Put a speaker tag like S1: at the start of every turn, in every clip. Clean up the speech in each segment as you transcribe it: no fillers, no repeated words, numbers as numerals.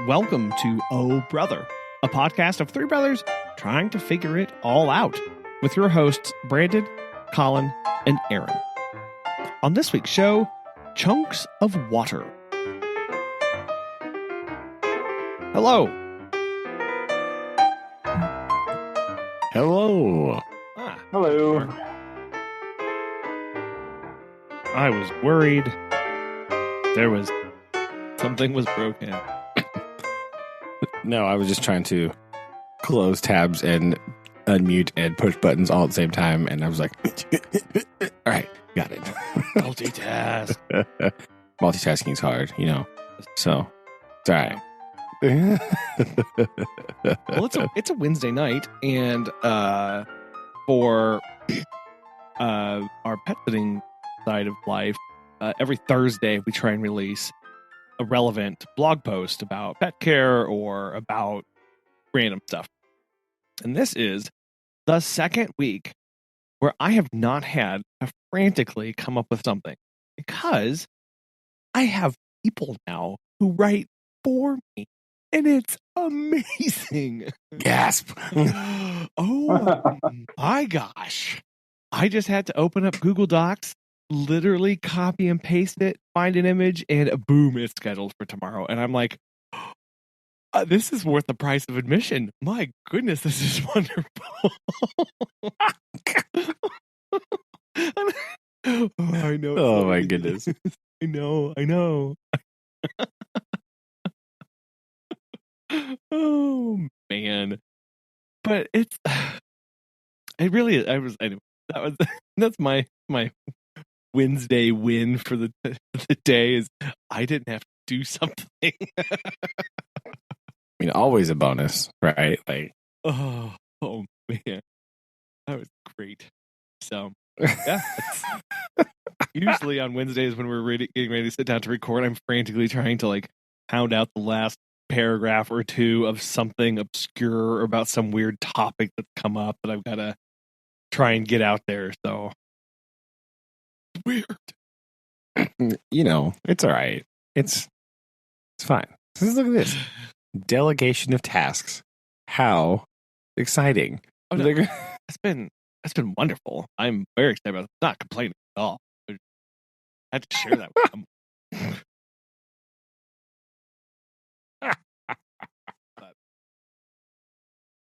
S1: Welcome to Oh Brother, a podcast of three brothers trying to figure it all out, with your hosts Brandon, Collin, and Aaron. On this week's show, chunks of water. Hello.
S2: Hello.
S3: Hello.
S1: I was worried something was broken.
S2: No, I was just trying to close tabs and unmute and push buttons all at the same time, and I was like, all right, got it.
S1: Multitask.
S2: Multitasking is hard, you know, so it's all right.
S1: Well, it's a Wednesday night, and for our pet sitting side of life, every Thursday we try and release a relevant blog post about pet care or about random stuff. And this is the second week where I have not had to frantically come up with something, because I have people now who write for me, and it's amazing.
S2: Gasp.
S1: Oh my gosh. I just had to open up Google Docs, literally copy and paste it, find an image, and boom, it's scheduled for tomorrow. And I'm like, this is worth the price of admission. My goodness, this is wonderful. I know.
S2: Oh my goodness.
S1: I know. Oh man. But it really is. Anyway, that's my Wednesday win for the day, is I didn't have to do something.
S2: I mean, always a bonus, right? Like,
S1: oh man, that was great. So yeah, usually on Wednesdays when we're getting ready to sit down to record, I'm frantically trying to like pound out the last paragraph or two of something obscure about some weird topic that's come up that I've got to try and get out there. So weird.
S2: you know, it's all right. It's fine. Look at this. Delegation of tasks. How exciting.
S1: Oh, no. It's been wonderful. I'm very excited about it. Not complaining at all. I had to share that with them.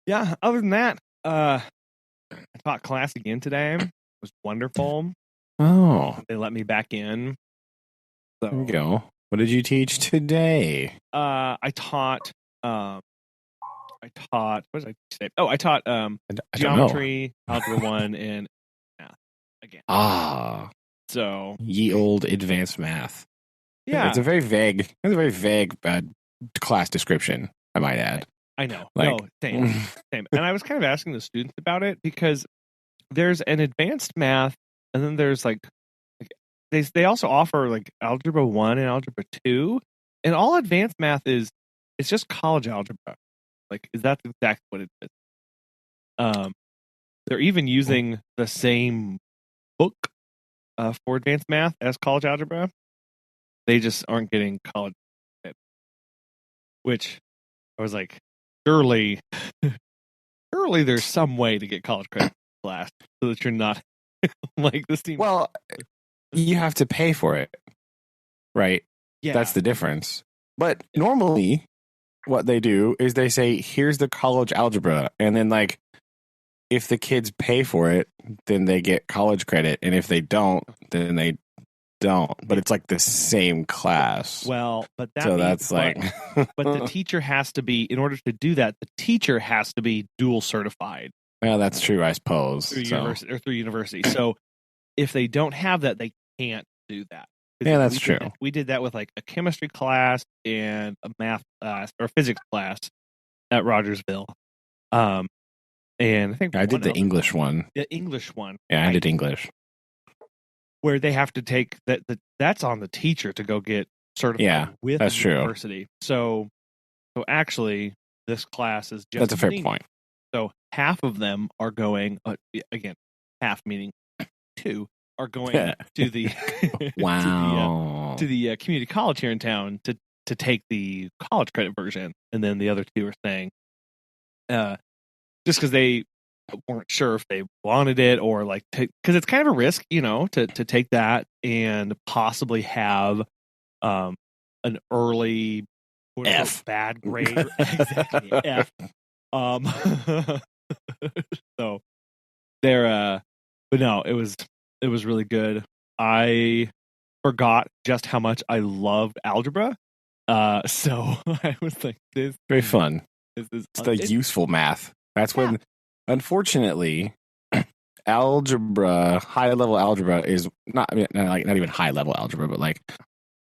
S1: Yeah, other than that, I taught class again today. It was wonderful.
S2: Oh,
S1: They let me back in. So,
S2: there you go. What did you teach today?
S1: I taught what did I say? Oh, I taught
S2: I
S1: geometry, algebra 1, and math again. So
S2: ye old advanced math.
S1: yeah,
S2: It's a very vague class description, I might add.
S1: I know.
S2: Like,
S1: no, same. And I was kind of asking the students about it, because there's an advanced math, and then there's like they also offer like algebra 1 and algebra 2, and all advanced math it's just college algebra. Like, that's exactly what it is. They're even using the same book for advanced math as college algebra. They just aren't getting college credit, which I was like, surely there's some way to get college credit class so that you're not like this team.
S2: Well, you have to pay for it, right?
S1: Yeah,
S2: That's the difference. But normally, what they do is they say, here's the college algebra. And then, like, if the kids pay for it, then they get college credit. And if they don't, then they don't. But it's like the same class.
S1: Well, but
S2: that's like.
S1: But the teacher has to be, in order to do that, the teacher has to be dual certified.
S2: Well, that's true, I suppose.
S1: Through university. So if they don't have that, they can't do that.
S2: Yeah, that's true.
S1: We did that with like a chemistry class and a math class or physics class at Rogersville. And I think
S2: I did the English one.
S1: The English one.
S2: Yeah, I did English.
S1: Where they have to take that's on the teacher to go get certified with
S2: that's
S1: the university. So actually, this class is just.
S2: That's a fair point.
S1: So half of them are going again. Half meaning 2 are going to the
S2: wow
S1: to the community college here in town to to take the college credit version, and then the other two were saying, just because they weren't sure if they wanted it or like, because it's kind of a risk, to take that and possibly have an early bad grade, exactly F. So they're, but no, it was really good. I forgot just how much I loved algebra. So I was like, this
S2: very fun.
S1: It's
S2: the useful math. That's when, unfortunately, algebra, high level algebra is not even high level algebra, but like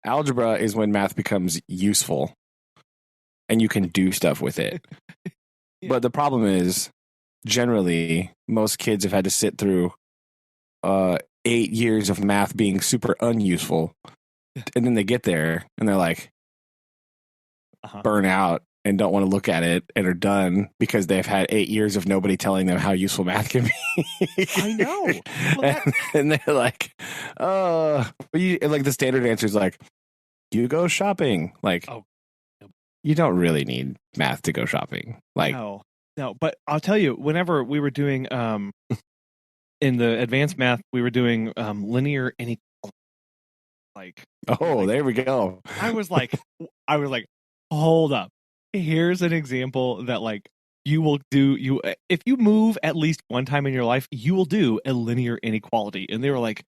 S2: algebra is when math becomes useful and you can do stuff with it. Yeah. But the problem is, generally, most kids have had to sit through 8 years of math being super unuseful, and then they get there and they're like burn out and don't want to look at it and are done because they've had 8 years of nobody telling them how useful math can be.
S1: I know. Well,
S2: and they're like, like the standard answer is like, you go shopping. Like, you don't really need math to go shopping. Like,
S1: no, but I'll tell you, whenever we were doing, in the advanced math, we were doing linear inequality. Like,
S2: there we go.
S1: I was like, hold up. Here's an example that like you will do. If you move at least one time in your life, you will do a linear inequality. And they were like,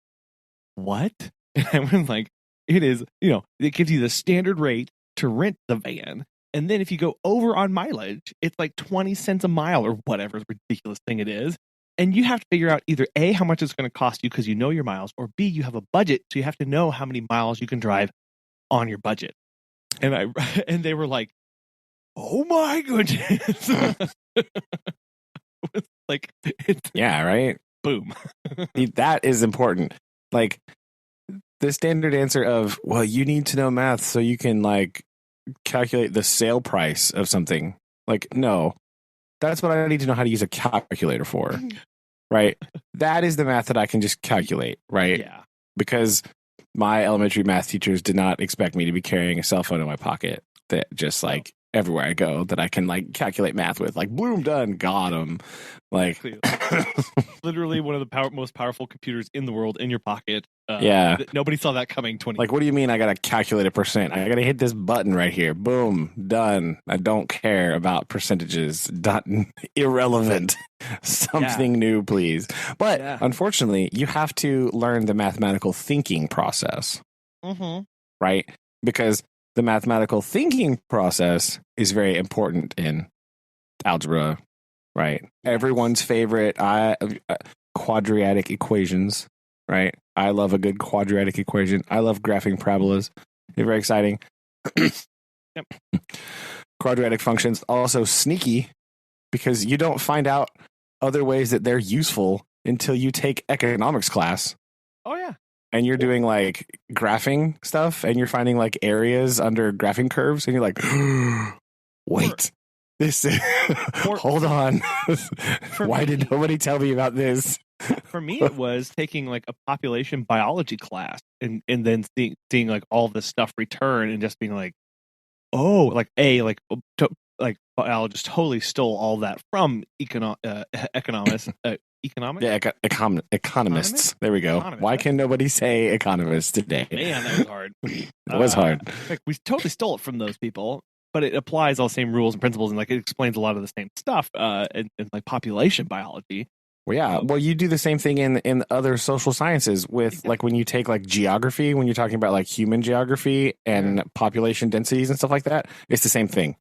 S1: what? And I was like, it is, it gives you the standard rate to rent the van. And then if you go over on mileage, it's like 20 cents a mile or whatever ridiculous thing it is. And you have to figure out either A, how much it's going to cost you because you know your miles, or B, you have a budget. So you have to know how many miles you can drive on your budget. And they were like, oh my goodness. Like,
S2: yeah, right?
S1: Boom.
S2: That is important. Like, the standard answer of, well, you need to know math so you can like calculate the sale price of something. Like, no, that's what I need to know how to use a calculator for. Right? That is the math that I can just calculate. Right?
S1: Yeah.
S2: Because my elementary math teachers did not expect me to be carrying a cell phone in my pocket that just like everywhere I go that I can like calculate math with. Like, boom, done, got them. Like,
S1: literally one of the most powerful computers in the world in your pocket.
S2: Yeah.
S1: Nobody saw that coming 20
S2: Like, what do you mean I got to calculate a percent? I got to hit this button right here. Boom, done. I don't care about percentages. Done. Irrelevant. Something new, please. But unfortunately, you have to learn the mathematical thinking process.
S1: Mm-hmm.
S2: Right? Because the mathematical thinking process is very important in algebra, right? Everyone's favorite quadratic equations, right? I love a good quadratic equation. I love graphing parabolas. They're very exciting.
S1: Yep.
S2: Quadratic functions also sneaky because you don't find out other ways that they're useful until you take economics class.
S1: Oh, yeah.
S2: And you're doing like graphing stuff and you're finding like areas under graphing curves and you're like, wait, this is, hold on. Why did nobody tell me about this?
S1: For me, it was taking like a population biology class and then seeing like all this stuff return and just being like, oh, like biologists totally stole all that from economists.
S2: Yeah, economists. There we go. Why can nobody say economists today?
S1: Man, that was hard.
S2: It was hard.
S1: Like, we totally stole it from those people, but it applies all the same rules and principles, and like it explains a lot of the same stuff in like population biology.
S2: Well, yeah. Well, you do the same thing in other social sciences with like when you take like geography, when you're talking about like human geography and population densities and stuff like that. It's the same thing.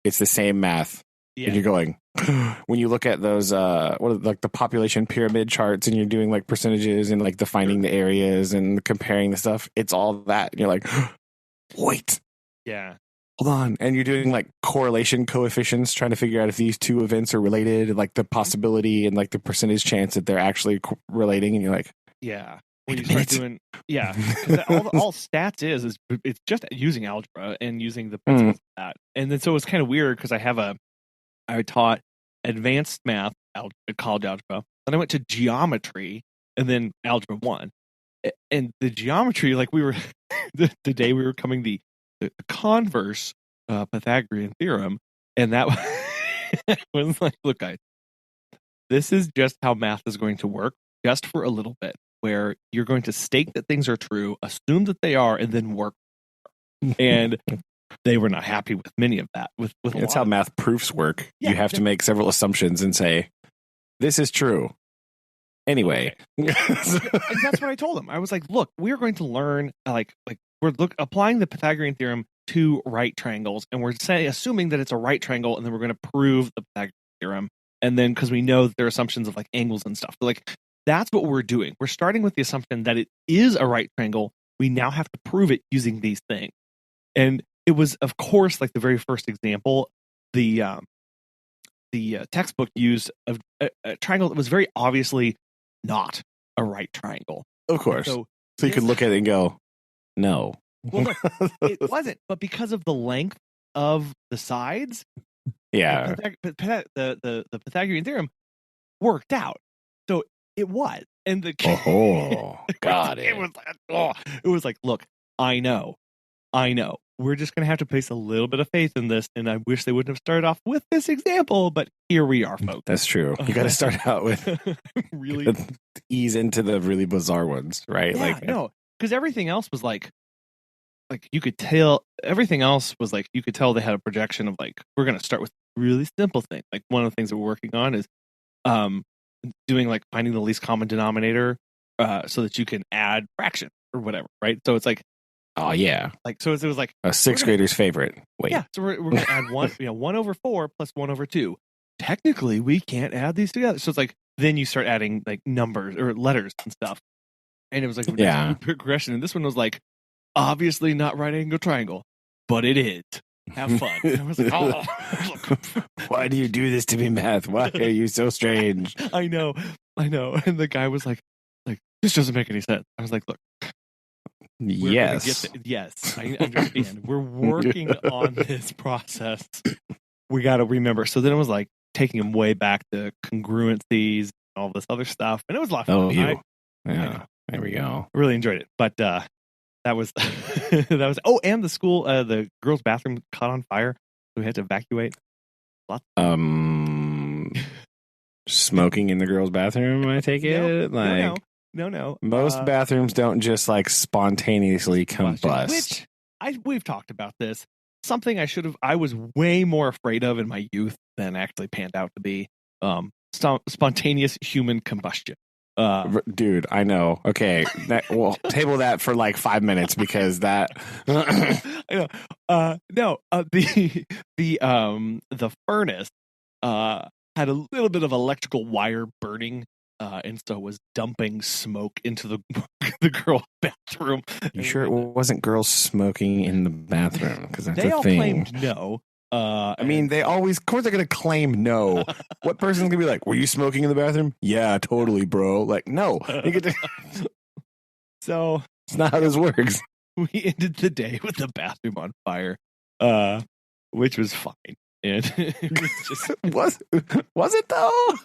S2: It's the same math. Yeah. And you're going, when you look at those, like the population pyramid charts and you're doing like percentages and like defining the areas and comparing the stuff, it's all that. And you're like, wait.
S1: Yeah.
S2: Hold on. And you're doing like correlation coefficients, trying to figure out if these two events are related, and like the possibility and like the percentage chance that they're actually relating. And you're like,
S1: yeah. When you start doing, yeah, all stats is it's just using algebra and using the principles of that. And then so it's kind of weird because I taught advanced math, college algebra, then I went to geometry and then algebra 1. And the geometry, like we were, the day we were coming, the the converse Pythagorean theorem, and that was like, look, guys, this is just how math is going to work, just for a little bit, where you're going to state that things are true, assume that they are, and then work. And they were not happy with many of that.
S2: That's how math proofs work.
S1: Yeah,
S2: you have to make several assumptions and say, this is true. Anyway.
S1: Okay. And that's what I told them. I was like, look, we're going to learn, we're applying the Pythagorean theorem to right triangles, and we're assuming that it's a right triangle, and then we're going to prove the Pythagorean theorem. And then, because we know that there are assumptions of like angles and stuff. So, like, that's what we're doing. We're starting with the assumption that it is a right triangle. We now have to prove it using these things. And it was, of course, like the very first example, the textbook used a triangle that was very obviously not a right triangle.
S2: Of course. So you could look at it and go, no.
S1: Well, look, it wasn't. But because of the length of the sides,
S2: yeah,
S1: the Pythagorean theorem worked out. So it was. And the
S2: got it.
S1: It was like, look, I know. We're just going to have to place a little bit of faith in this, and I wish they wouldn't have started off with this example, but here we are, folks.
S2: That's true. You got to start out with
S1: really
S2: ease into the really bizarre ones, right?
S1: Yeah, no, because everything else was like you could tell. Everything else was like you could tell they had a projection of like we're going to start with a really simple thing. Like one of the things that we're working on is doing like finding the least common denominator, so that you can add fractions or whatever, right? So it's like.
S2: Oh yeah,
S1: like so. It was like
S2: a sixth grader's favorite. Wait,
S1: yeah. So we're going to add 1/4 plus 1/2. Technically, we can't add these together. So it's like then you start adding like numbers or letters and stuff, and it was like progression. And this one was like obviously not right angle triangle, but it is. Have fun. And I was like, oh,
S2: why do you do this to me, math? Why are you so strange?
S1: I know. And the guy was like this doesn't make any sense. I was like, look.
S2: Yes,
S1: I understand. We're working on this process. We got to remember. So then it was like taking him way back to congruencies, all this other stuff, and it was a lot of fun.
S2: There we go.
S1: I really enjoyed it, but that was that was. Oh, and the school, the girls' bathroom caught on fire, so we had to evacuate.
S2: Smoking in the girls' bathroom. I take it
S1: No.
S2: Most bathrooms don't just like spontaneously combust.
S1: Which we've talked about this. Something I was way more afraid of in my youth than actually panned out to be. Spontaneous human combustion.
S2: Dude, I know. Okay, we'll table that for like 5 minutes because that.
S1: I know. The furnace had a little bit of electrical wire burning. And so was dumping smoke into the girls' bathroom.
S2: You sure it wasn't girls smoking in the bathroom? Because that's
S1: they
S2: a
S1: all
S2: thing.
S1: Claimed no.
S2: I mean, they always, of course, they're going to claim no. What person's going to be like, were you smoking in the bathroom? Yeah, totally, bro. Like, no.
S1: So
S2: it's not how this works.
S1: We ended the day with the bathroom on fire, which was fine. And it was just
S2: was it though?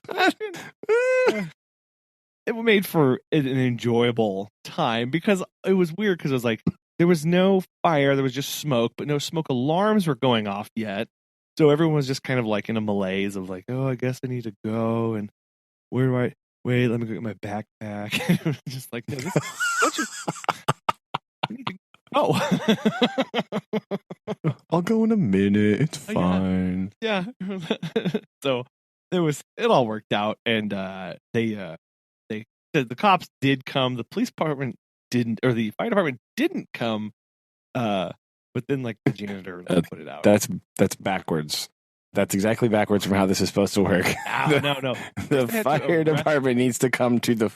S1: It made for an enjoyable time because it was weird because it was like there was no fire, there was just smoke, but no smoke alarms were going off yet. So everyone was just kind of like in a malaise of like, oh, I guess I need to go. And where do I wait? Let me go get my backpack. It was just like, no, don't you? I need to go.
S2: I'll go in a minute. It's fine.
S1: Yeah. So it all worked out, and the cops did come. The police department didn't, or the fire department didn't come. But then like the janitor put it out.
S2: That's backwards. That's exactly backwards from how this is supposed to work.
S1: No.
S2: The fire department needs to come to the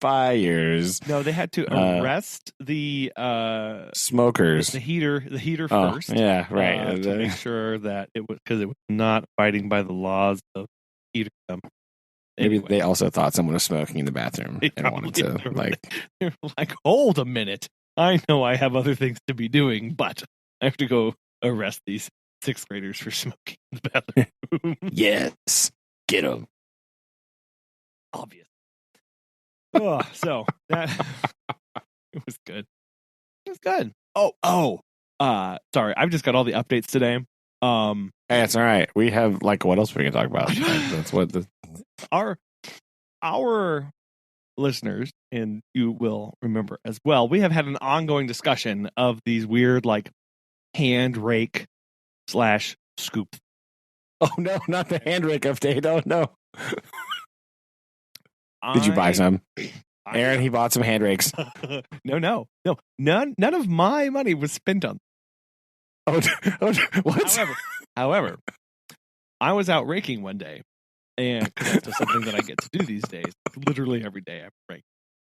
S2: fires.
S1: No, they had to arrest the
S2: smokers,
S1: the heater first.
S2: Yeah, right.
S1: To make sure that it was because it was not abiding by the laws of heater.
S2: Maybe they also thought someone was smoking in the bathroom and wanted to
S1: they're like, hold a minute. I know I have other things to be doing, but I have to go arrest these 6th graders for smoking in the bathroom.
S2: Yes, get them.
S1: Obvious. So that it was good. It was good. Oh, Sorry, I've just got all the updates today.
S2: Hey, that's all right. We have what else we can talk about? That's what
S1: our listeners, and you will remember as well, we have had an ongoing discussion of these weird hand rake / scoop.
S2: Oh no, not the hand rake update. Oh no. Did you buy some? Aaron, he bought some hand rakes.
S1: No. None of my money was spent on.
S2: What?
S1: However, I was out raking one day, and that's just something that I get to do these days. Literally every day I rake.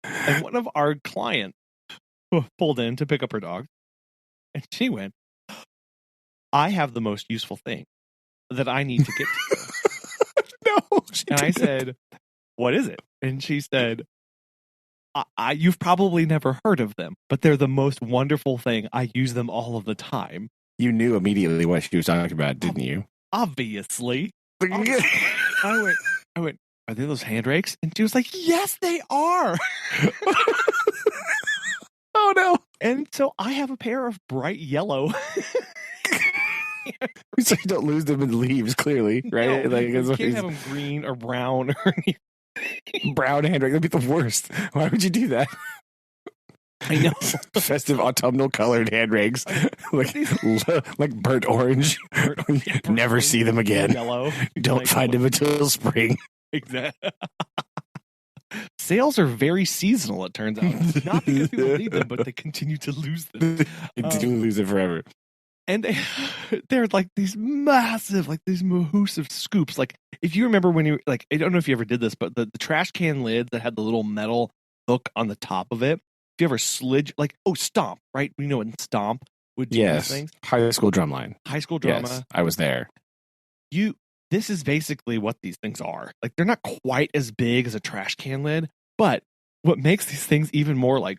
S1: And one of our clients pulled in to pick up her dog, and she went, "I have the most useful thing that I need to get to."
S2: No.
S1: And I said, "What is it?" And she said, you've probably never heard of them, but they're the most wonderful thing. I use them all of the time.
S2: You knew immediately what she was talking about, didn't you?
S1: Obviously. I went, "Are they those hand rakes?" And she was like, "Yes, they are."
S2: Oh no.
S1: And so I have a pair of bright yellow.
S2: So you don't lose them in leaves, clearly, right?
S1: No, you can't have them green or brown or anything.
S2: Brown hand rake. That'd be the worst. Why would you do that?
S1: I know.
S2: Festive autumnal colored hand rakes. like burnt orange. Never see them again.
S1: Yellow.
S2: Don't find them until spring.
S1: Exactly. Sales are very seasonal, it turns out. Not because people need them, but they continue to lose them.
S2: They do lose it forever.
S1: And they're like these massive, these mahoosive scoops. If you remember when you, I don't know if you ever did this, but the trash can lid that had the little metal hook on the top of it, if you ever slid, Stomp, right? We know what Stomp would do these things.
S2: High school drumline.
S1: High school drama.
S2: Yes, I was there.
S1: This is basically what these things are. They're not quite as big as a trash can lid, but what makes these things even more a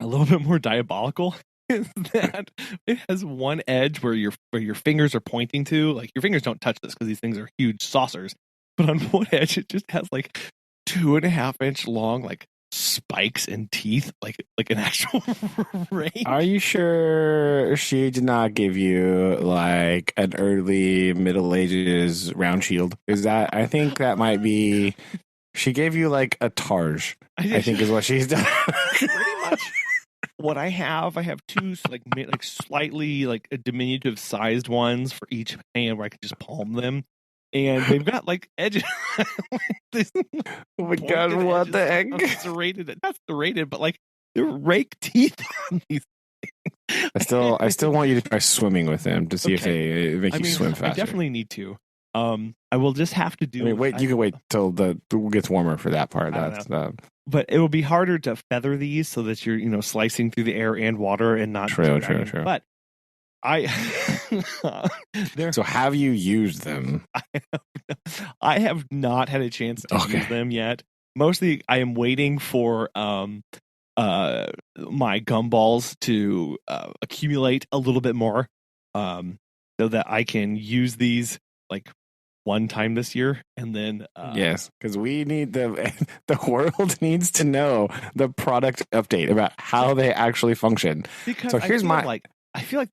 S1: little bit more diabolical is that it has one edge where your fingers are pointing to. Your fingers don't touch this because these things are huge saucers. But on one edge, it just has 2.5 inch long spikes and teeth, like an actual rake.
S2: Are you sure she did not give you an early Middle Ages round shield? I think that might be. She gave you a targe. I think is what she's done.
S1: Pretty much. What I have two slightly diminutive sized ones for each hand where I can just palm them, and they've got edges.
S2: Oh my god! What the heck?
S1: Not serrated, but they're rake teeth on these things.
S2: I still want you to try swimming with them to see if they make you swim faster.
S1: I definitely need to. I will just have to do.
S2: You can wait till it gets warmer for that part.
S1: But it will be harder to feather these so that you're slicing through the air and water and not
S2: true.
S1: But
S2: So have you used them?
S1: I have not had a chance to use them yet. Mostly I am waiting for my gumballs to accumulate a little bit more so that I can use these one time this year, and then
S2: yes, because we need the world needs to know the product update about how they actually function.
S1: Because I feel like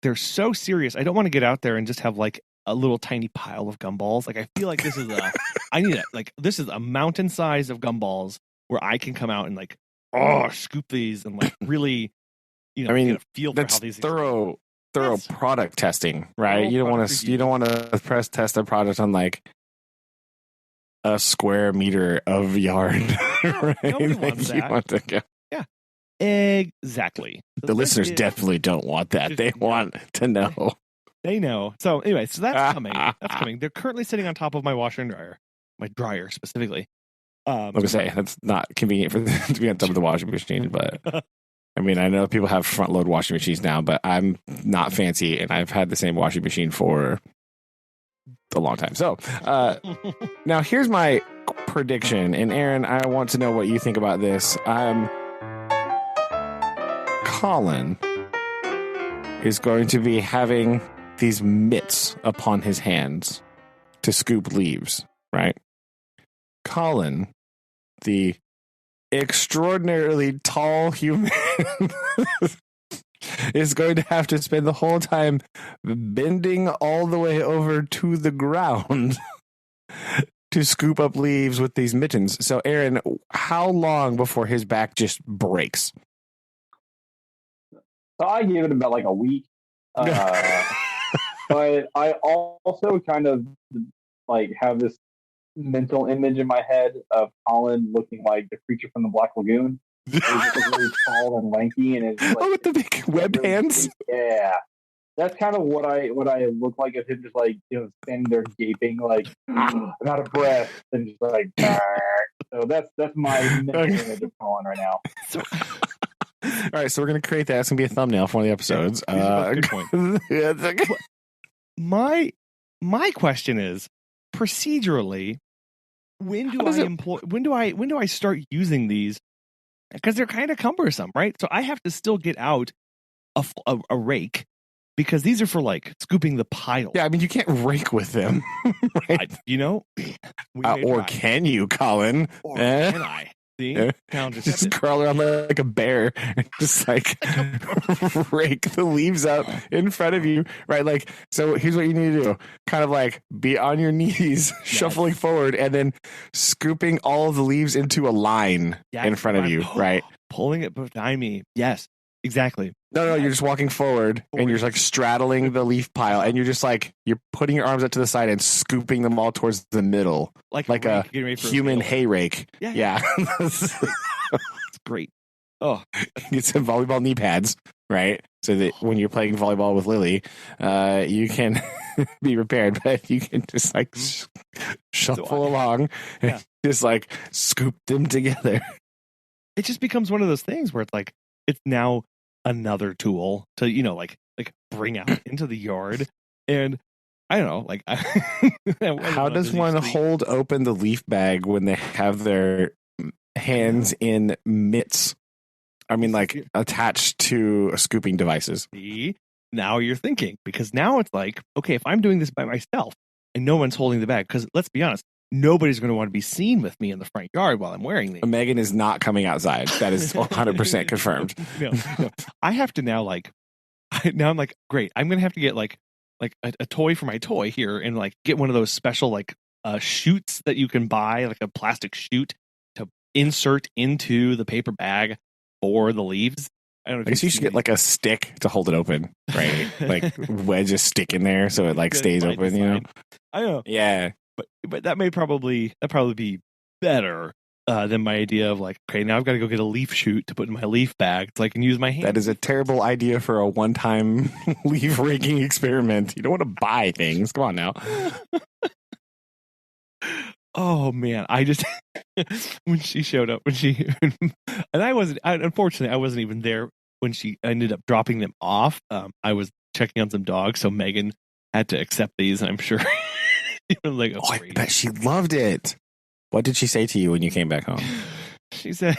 S1: they're so serious. I don't want to get out there and just have a little tiny pile of gumballs. I feel like this is I need it. This is a mountain size of gumballs where I can come out and scoop these and really get a feel for how these
S2: thorough product testing, right? You don't want to test a product on a square meter of yard. Right?
S1: Nobody wants that. Yeah, exactly.
S2: The listeners definitely don't want that. They want to know.
S1: They know. So anyway, that's coming. That's coming. They're currently sitting on top of my washer and dryer, my dryer specifically.
S2: I was gonna say that's not convenient for them to be on top of the washing machine, but. I mean, I know people have front load washing machines now, but I'm not fancy, and I've had the same washing machine for a long time. So now here's my prediction, and Aaron, I want to know what you think about this. Collin is going to be having these mitts upon his hands to scoop leaves, right? Collin, the extraordinarily tall human is going to have to spend the whole time bending all the way over to the ground to scoop up leaves with these mittens. So, Aaron, how long before his back just breaks?
S3: So I gave it about like a week. But I also kind of like have this mental image in my head of Collin looking like the creature from the Black Lagoon. He's just really tall and lanky, and it's like,
S2: with the big web hands.
S3: Yeah, that's kind of what I look like of him, just like standing there gaping, like I'm out of breath, and just like. So that's my mental image of Collin right now.
S2: All right, so we're gonna create that. It's gonna be a thumbnail for one of the episodes.
S1: Good point. My question is, procedurally, when do I start using these? Because they're kind of cumbersome, right? So I have to still get out a rake, because these are for like scooping the pile.
S2: Yeah, I mean, you can't rake with them, right? Or can you, Collin?
S1: Or can I? See?
S2: Just crawl around like a bear and just like rake the leaves up in front of you, right? Like, so here's what you need to do: kind of like be on your knees, shuffling forward, and then scooping all of the leaves into a line in front of you, right?
S1: Pulling it behind me. Yes, exactly.
S2: No, you're just walking forward and you're like straddling the leaf pile, and you're just like, you're putting your arms up to the side and scooping them all towards the middle, like a human hay rake. Yeah.
S1: It's great. Oh,
S2: get some volleyball knee pads, right? So that when you're playing volleyball with Lily, you can be prepared, but you can just like shuffle along and just like scoop them together.
S1: It just becomes one of those things where it's like, it's now another tool to like bring out into the yard. And I don't know, like
S2: how does one hold open the leaf bag when they have their hands in mitts? I mean, like attached to scooping devices.
S1: See, now you're thinking, because now it's like, okay, if I'm doing this by myself and no one's holding the bag, because let's be honest, nobody's going to want to be seen with me in the front yard while I'm wearing these.
S2: Megan is not coming outside. That is 100% confirmed.
S1: No. I have to now I'm like, great. I'm going to have to get like a toy for my toy here, and like get one of those special like chutes that you can buy, like a plastic chute to insert into the paper bag for the leaves. I don't know.
S2: I guess you should get like a stick to hold it open, right? Like wedge a stick in there so it like stays open, you know?
S1: I know.
S2: Yeah.
S1: But that probably be better than my idea of like, okay, now I've got to go get a leaf chute to put in my leaf bag so I can use my hand.
S2: That is a terrible idea for a one-time leaf raking experiment. You don't want to buy things. Come on now.
S1: Oh man, I just when she showed up, and unfortunately I wasn't even there when she ended up dropping them off. I was checking on some dogs, so Megan had to accept these, and I'm sure she was like,
S2: I bet she loved it. What did she say to you when you came back home?
S1: She said,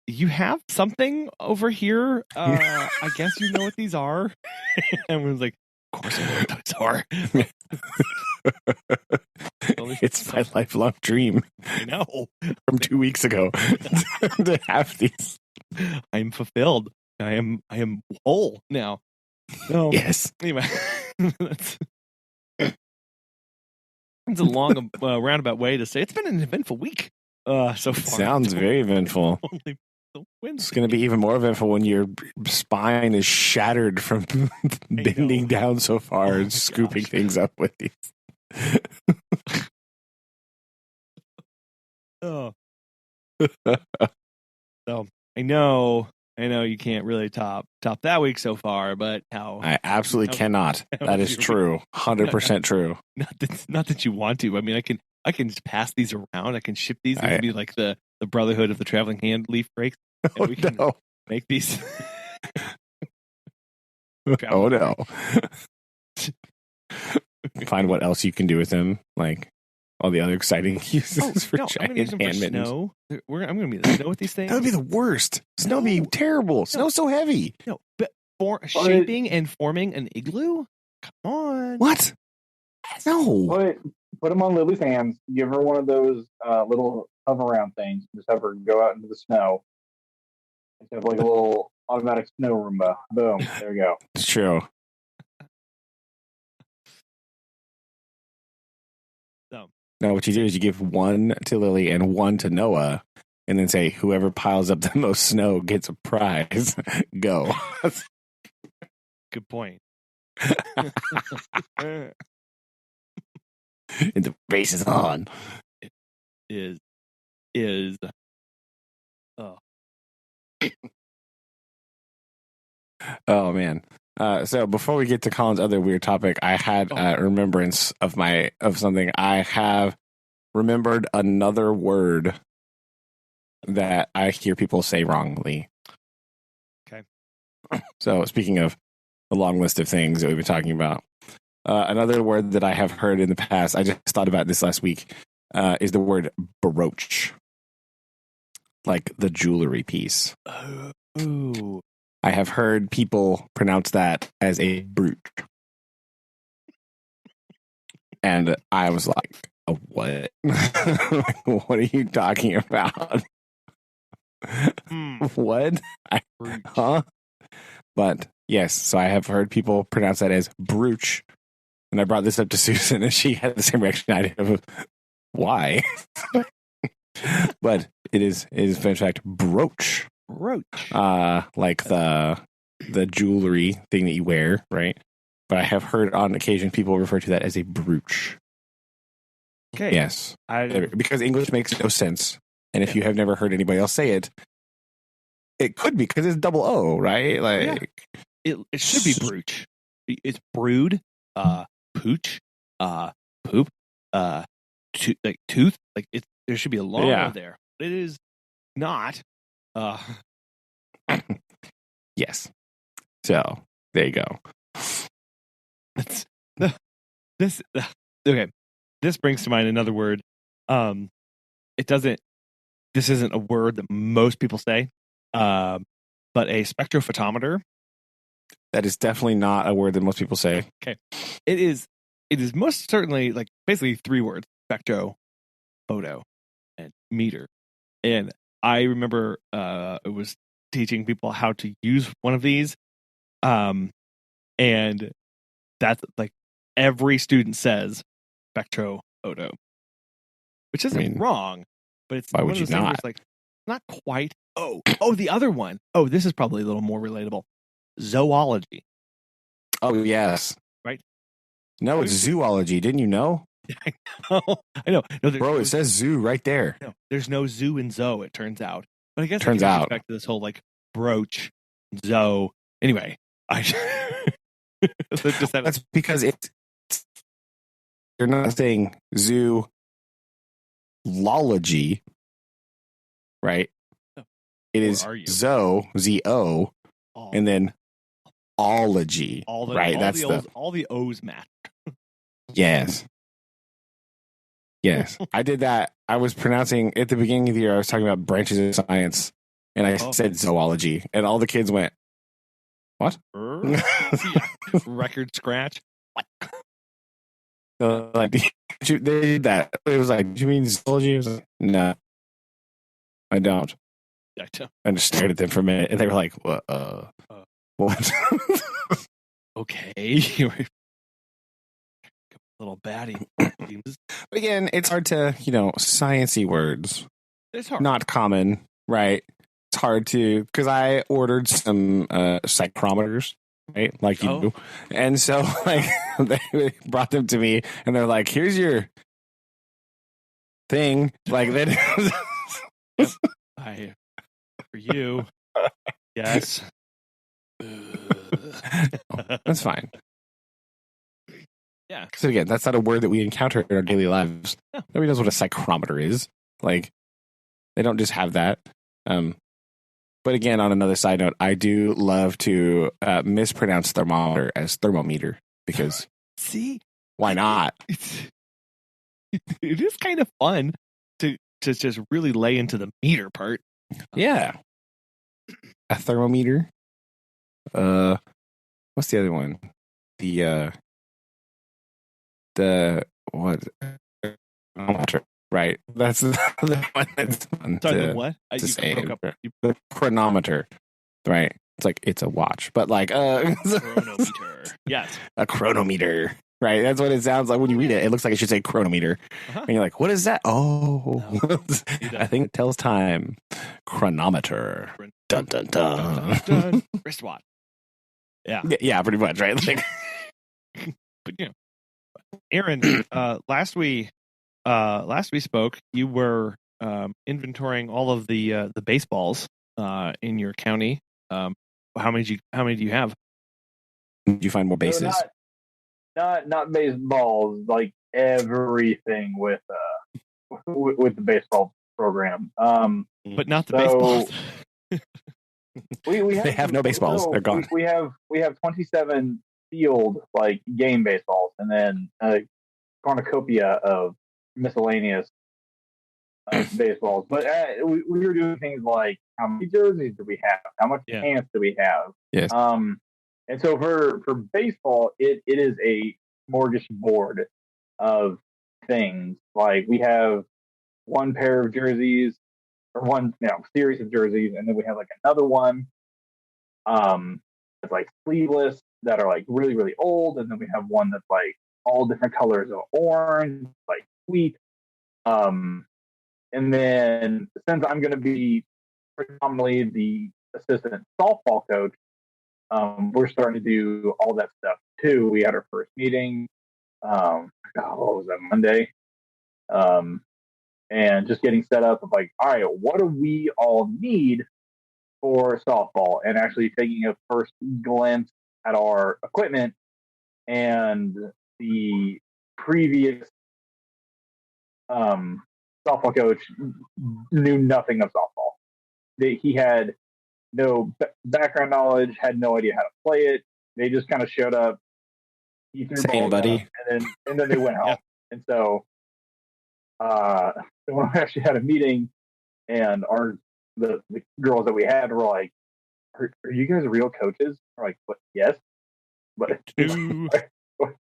S1: you have something over here. I guess you know what these are. And I was like, of course I know what those are.
S2: It's my lifelong dream.
S1: I know.
S2: From 2 weeks ago to have these.
S1: I'm fulfilled. I am whole now. So,
S2: yes.
S1: Anyway, it's a long roundabout way to say it's been an eventful week so far.
S2: Sounds very eventful. It's going to be even more eventful when your spine is shattered from bending down so far and scooping things up with these.
S1: Oh. So I know you can't really top that week so far, but
S2: I absolutely cannot. That is true. 100% true.
S1: Not that you want to. I mean, I can just pass these around. I can ship these. They can be like the Brotherhood of the Traveling Hand Leaf Rakes.
S2: Oh, we can
S1: make these.
S2: Oh no. Find what else you can do with them, like all the other exciting uses for giant hand mittens.
S1: Snow. I'm going to be the snow with these things.
S2: That would be the worst. Snow would be terrible. Snow's so heavy.
S1: No, but shaping and forming an igloo? Come on.
S2: What? No.
S3: Put them on Lily's hands. Give her one of those little hover around things. Just have her go out into the snow. Have like a automatic snow Roomba. Boom. There we go.
S2: It's true.
S1: So,
S2: No, what you do is you give one to Lily and one to Noah, and then say whoever piles up the most snow gets a prize. Go.
S1: good point.
S2: And the race is on.
S1: is oh
S2: Oh man. So before we get to Colin's other weird topic, I had a remembrance of something. I have remembered another word that I hear people say wrongly.
S1: Okay.
S2: So speaking of the long list of things that we've been talking about, another word that I have heard in the past, I just thought about this last week, is the word brooch, like the jewelry piece.
S1: ooh.
S2: I have heard people pronounce that as a brooch. And I was like, what? What are you talking about? What? Huh? But yes, so I have heard people pronounce that as brooch. And I brought this up to Susan, and she had the same reaction I did of why. But it is in fact brooch.
S1: Roach.
S2: Like the jewelry thing that you wear, right? But I have heard on occasion people refer to that as a brooch.
S1: Okay.
S2: Yes. Because English makes no sense. And if you have never heard anybody else say it, it could be because it's double O, right? Like
S1: it should be brooch. It's brood, pooch, poop, like tooth. Like there should be a long O there. It is not.
S2: Yes. So there you go.
S1: Okay. This brings to mind another word. This isn't a word that most people say, but a spectrophotometer.
S2: That is definitely not a word that most people say.
S1: Okay. It is most certainly like basically three words: spectro, photo, and meter. And I remember it was teaching people how to use one of these. And that's like every student says spectrophoto, which isn't wrong, but it's
S2: why
S1: one
S2: would
S1: of
S2: you
S1: those things where
S2: not?
S1: it's like not quite. Oh, the other one. Oh, this is probably a little more relatable. Zoology.
S2: Oh yes.
S1: Right?
S2: No, it's zoology. Didn't you know?
S1: I know. No,
S2: bro, it says zoo right there.
S1: No, there's no zoo in zoo, it turns out. But I guess
S2: turns out
S1: back to this whole like brooch, zoo. Anyway,
S2: that's because you're not saying zoology, right?
S1: No.
S2: It is zo, Z-O, and then ology, right? That's
S1: all the O's match.
S2: Yes. Yes. I did that. I was pronouncing at the beginning of the year, I was talking about branches of science, and I said zoology, and all the kids went, what?
S1: Record scratch. What?
S2: Like, they did that. It was like, do you mean zoology? I was like, no, I don't. I just stared at them for a minute, and they were like, what?
S1: Okay. Little baddie.
S2: But again, it's hard to, sciencey words.
S1: It's hard.
S2: Not common, right? It's hard to, because I ordered some psychrometers, right? Like you do. And so, like, they brought them to me, and they're like, here's your thing. Like, that.
S1: For you. Yes.
S2: That's fine.
S1: Yeah.
S2: So again, that's not a word that we encounter in our daily lives.
S1: No.
S2: Nobody knows what a psychrometer is. Like, they don't just have that. But again, on another side note, I do love to mispronounce thermometer as thermometer because
S1: see,
S2: why not?
S1: It is kind of fun to just really lay into the meter part.
S2: Yeah. A thermometer. What's the other one? The what? Chronometer. Right. That's the one that's fun.
S1: Sorry, the what?
S2: To say. The chronometer. Right. It's like it's a watch, but like
S1: Chronometer. Yes.
S2: a chronometer. Right, that's what it sounds like when you read it. It looks like it should say chronometer, and you're like, "What is that?" Oh, I think it tells time. Chronometer. Dun dun dun.
S1: Dun. Wristwatch. Yeah.
S2: Yeah, pretty much, right? Like,
S1: but yeah, Aaron. Last we spoke, you were inventorying all of the baseballs in your county. How many do you have?
S2: Did you find more bases?
S3: So not baseballs, like everything with the baseball program.
S1: But not the baseballs.
S3: we
S2: have no baseballs. They're gone.
S3: We have 27 field like game baseballs, and then a cornucopia of miscellaneous baseballs. But we were doing things like how many jerseys do we have? How much pants do we have?
S2: Yes.
S3: And so for baseball, it is a smorgasbord of things. Like we have one pair of jerseys or one series of jerseys, and then we have like another one that's like sleeveless that are like really, really old, and then we have one that's like all different colors of orange, like sweet. And then since I'm going to be predominantly the assistant softball coach, we're starting to do all that stuff too. We had our first meeting. What was that, Monday? And just getting set up of like, all right, what do we all need for softball? And actually taking a first glimpse at our equipment. And the previous softball coach knew nothing of softball. He had no background knowledge, had no idea how to play it. They just kind of showed up. He threw balls
S2: buddy.
S3: and then they went home. And so when I actually had a meeting, and the girls that we had were like, "Are you guys real coaches?" We're like, "What? Yes, but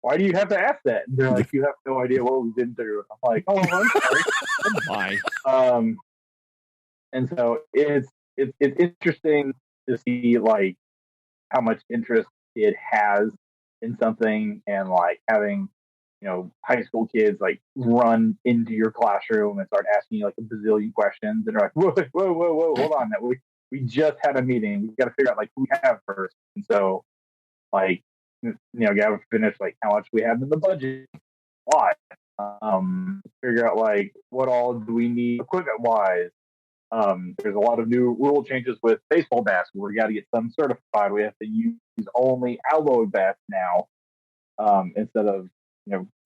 S3: why do you have to ask that?" And they're like, "You have no idea what we've been through." I'm like, "Oh, I'm sorry."
S1: Oh my.
S3: And so it's interesting to see like how much interest it has in something, and like having high school kids like run into your classroom and start asking you like a bazillion questions, and they're like, whoa, hold on, that we just had a meeting. We got to figure out like who we have first. And so like Gavin finished like how much we have in the budget, why, figure out like what all do we need equipment wise. There's a lot of new rule changes with baseball bats where we got to get some certified. We have to use only alloy bats now, instead of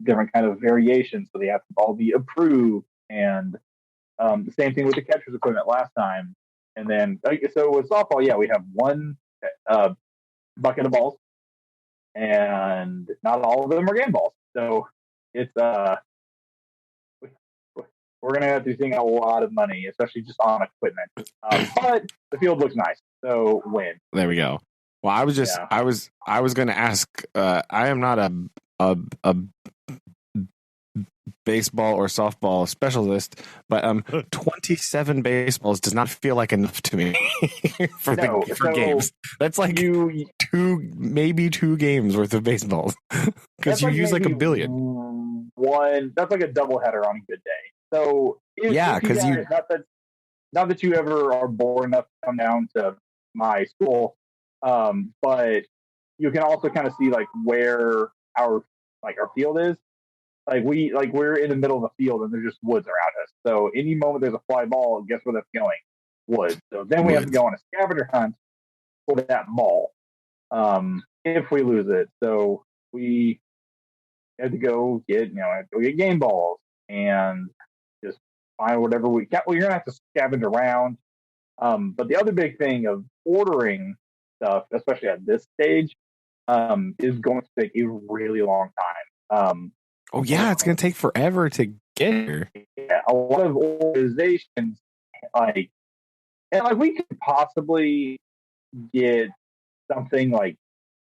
S3: different kind of variations. So they have to all be approved. And the same thing with the catcher's equipment last time. And then so with softball, we have one bucket of balls, and not all of them are game balls. So it's we're going to have to be seeing a lot of money, especially just on equipment. But the field looks nice, so win.
S2: There we go. Well, I was just I was going to ask. I am not a baseball or softball specialist, but 27 baseballs does not feel like enough to me for games. That's like maybe two games worth of baseballs, because you use like a billion.
S3: That's like a doubleheader on a good day. So
S2: because
S3: not that you ever are bored enough to come down to my school, but you can also kind of see like where our field is. We're in the middle of the field and there's just woods around us. So any moment there's a fly ball, guess where that's going? Woods. So then we have to go on a scavenger hunt for that ball, if we lose it. So we had to go get game balls and just find whatever we got. Well, you're gonna have to scavenge around. But the other big thing of ordering stuff, especially at this stage, is going to take a really long time.
S2: It's going to take forever to get here.
S3: Yeah, a lot of organizations we could possibly get something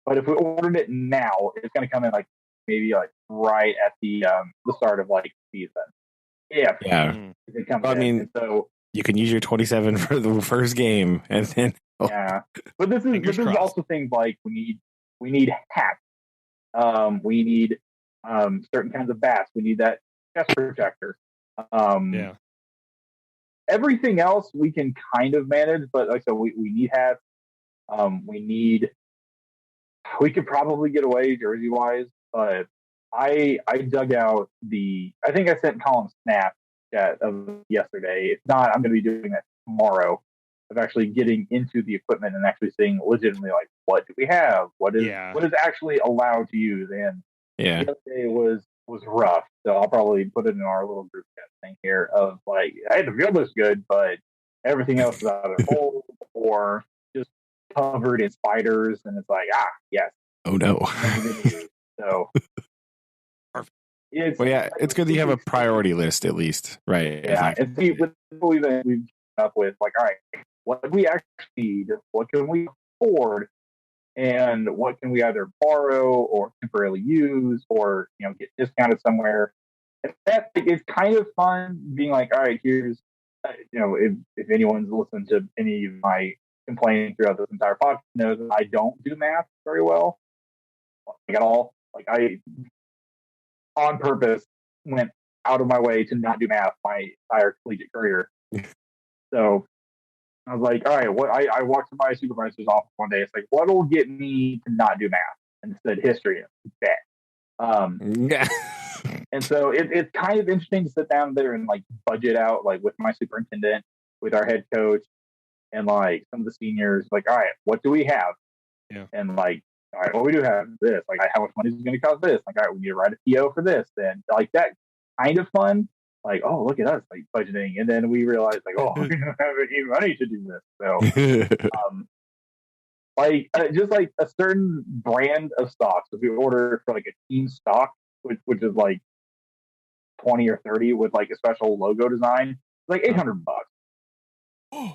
S3: but if we ordered it now, it's going to come in maybe right at the start of season.
S2: Yeah.
S3: It comes in.
S2: So you can use your 27 for the first game, and then
S3: Yeah, but this
S1: Fingers
S3: is
S1: crossed.
S3: also things like we need hats. We need certain kinds of bats. We need that chest protector.
S1: Yeah.
S3: Everything else we can kind of manage, but like so we need hats. We could probably get away jersey wise, but I dug out I think I sent Collin snap chat of yesterday. If not, I'm going to be doing that tomorrow. Of actually getting into the equipment and actually seeing legitimately like what do we have, what is actually allowed to use, and yesterday was rough. So I'll probably put it in our little group chat thing here of like, hey, the field looks good, but everything else is either old or just covered in spiders, and it's like, yes.
S2: Oh no.
S3: So
S2: it's good that you have a priority list at least, right?
S3: Yeah, and see, with we've come up with like, all right, what do we actually need? What can we afford? And what can we either borrow or temporarily use, or get discounted somewhere? And that is kind of fun. Being like, all right, here's if anyone's listened to any of my complaining throughout this entire podcast, knows that I don't do math very well, like at all. Like I, on purpose, went out of my way to not do math my entire collegiate career. So I was like, all right, what I walked to my supervisor's office one day. It's like, what'll get me to not do math? And it said history. Bet. And so it's kind of interesting to sit down there and like budget out, like with my superintendent, with our head coach, and like some of the seniors. Like, all right, what do we have?
S1: Yeah.
S3: And like, all right, well, we do have this. Like, how much money is going to cost this? Like, all right, we need to write a PO for this, and like that kind of fun. Like, oh, look at us, like budgeting, and then we realize, like, oh, we don't have any money to do this. So, just like a certain brand of stocks, if we order for like a team stock, which is like 20 or 30 with like a special logo design, it's like $800.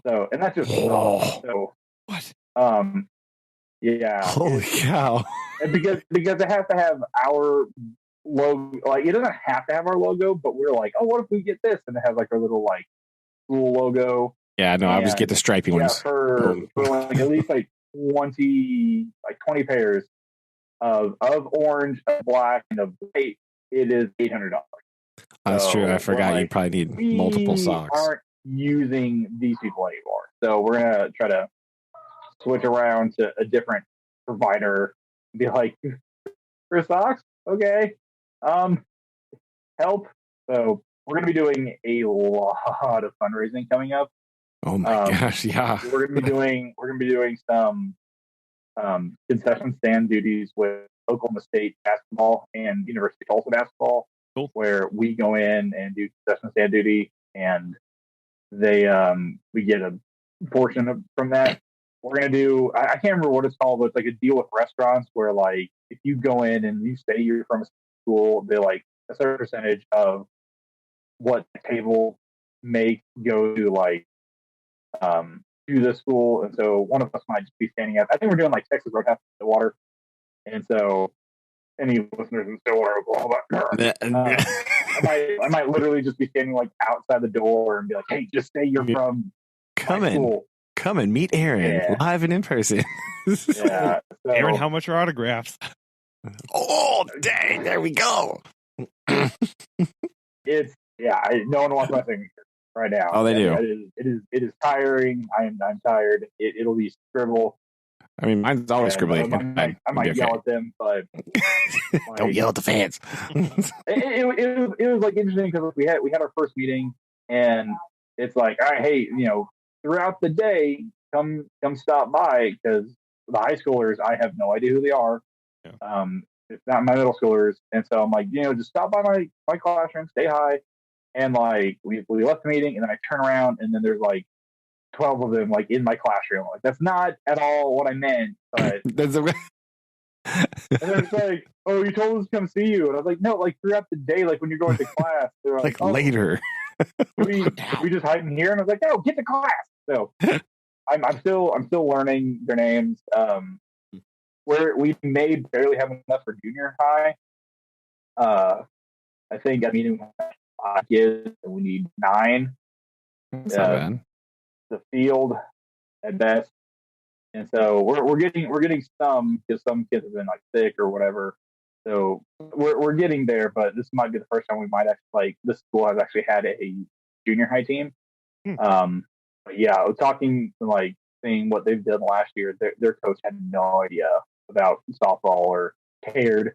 S3: So, and that's just stock. So,
S1: what?
S3: Yeah.
S2: Holy cow!
S3: And because it has to have our logo, like it doesn't have to have our logo, but we're like, oh, what if we get this and it has like our little like school logo?
S2: Yeah, no, I'll just get the stripy ones.
S3: For like at least like 20 pairs of orange, of black, and of white. It is $800.
S2: That's true. I forgot you probably need multiple socks.
S3: We aren't using these people anymore, so we're gonna try to switch around to a different provider and be like, for socks, okay, help. So we're gonna be doing a lot of fundraising coming up.
S2: Oh my gosh, yeah.
S3: We're gonna be doing some concession stand duties with Oklahoma State basketball and University of Tulsa basketball, where we go in and do concession stand duty, and they we get a portion from that. We're gonna do, I can't remember what it's called, but it's like a deal with restaurants where like if you go in and you say you're from a school, they like a certain percentage of what the table may go to like to the school. And so one of us might just be standing up. I think we're doing like Texas Roadhouse in Stillwater. And so any listeners in Stillwater, Oklahoma, I might literally just be standing like outside the door and be like, hey, just say you're from school.
S2: Come and meet Aaron live and in person.
S3: Yeah. So,
S1: Aaron, how much are autographs?
S2: Oh, dang! There we go.
S3: No one wants my signature right now.
S2: Oh, they do.
S3: It is tiring. I'm tired. It'll be scribble.
S2: I mean, mine's always scribbling.
S3: I might yell at them, but
S2: don't yell at the fans.
S3: it was like interesting because we had our first meeting, and it's like, all right, hey, throughout the day, come stop by, because the high schoolers, I have no idea who they are. Yeah. It's not my middle schoolers, and so I'm like, just stop by my classroom, say hi, and like we left the meeting, and then I turn around, and then there's like 12 of them like in my classroom. Like that's not at all what I meant, but and it's like, oh, you told us to come see you, and I was like, no, like throughout the day, like when you're going to class, they're like, oh,
S2: later.
S3: we just hide in here, and I was like, no, get to class. So I'm still learning their names. Where we may barely have enough for junior high. I think I'm meeting 5 kids, and we need 9.
S2: That's not bad.
S3: The field at best And so we're getting some because some kids have been like sick or whatever. So we're getting there, but this might be the first time we might actually this school has actually had a junior high team. But yeah, talking seeing what they've done last year, their coach had no idea about softball or cared.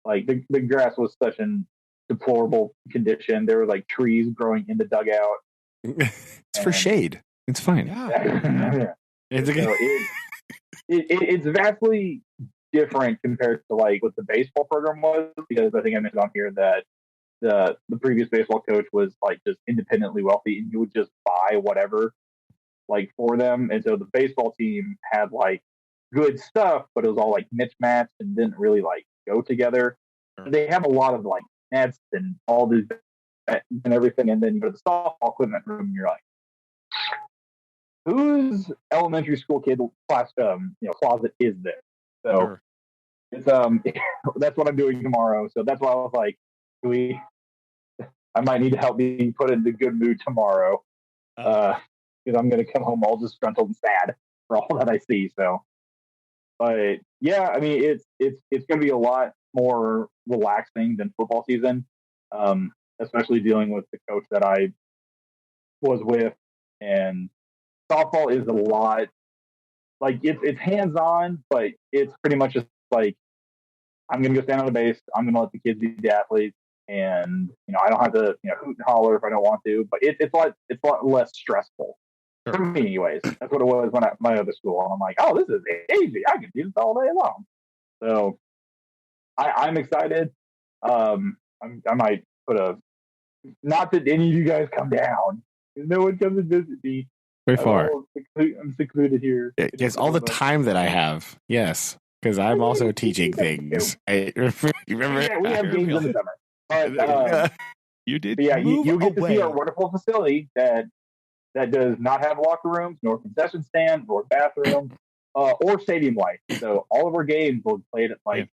S3: Like the grass was such an deplorable condition. There were like trees growing in the dugout.
S2: It's for shade. It's fine.
S3: Yeah.
S2: It's okay.
S3: So it's vastly different compared to like what the baseball program was, because I think I mentioned on here that the previous baseball coach was like just independently wealthy and he would just buy whatever like for them. And so the baseball team had like good stuff, but it was all like mismatched and didn't really like go together. They have a lot of like nets and all these and everything, and then you go to the softball equipment room and you're like, whose elementary school kid closet is this? So it's that's what I'm doing tomorrow. So that's why I was like, I might need to help me put in the good mood tomorrow. Because I'm going to come home all disgruntled and sad for all that I see. So, but yeah, I mean, it's going to be a lot more relaxing than football season, especially dealing with the coach that I was with. And softball is a lot like it's hands on, but it's pretty much just like I'm going to go stand on the base. I'm going to let the kids be the athletes, and I don't have to hoot and holler if I don't want to. But it's a lot less stressful. For me, anyways. That's what it was when my other school. And I'm like, oh, this is easy. I can do this all day long. So I'm excited. I might put not that any of you guys come down. No one comes and visit me.
S2: Very far.
S3: I'm secluded here.
S2: Yes, all the time that I have. Yes, because I'm also teaching things. Remember?
S3: Yeah, we have games in the summer. But,
S1: you did.
S3: Yeah, you get to see our wonderful facility that does not have locker rooms, nor concession stands, nor bathroom, or stadium lights. So all of our games will be played at like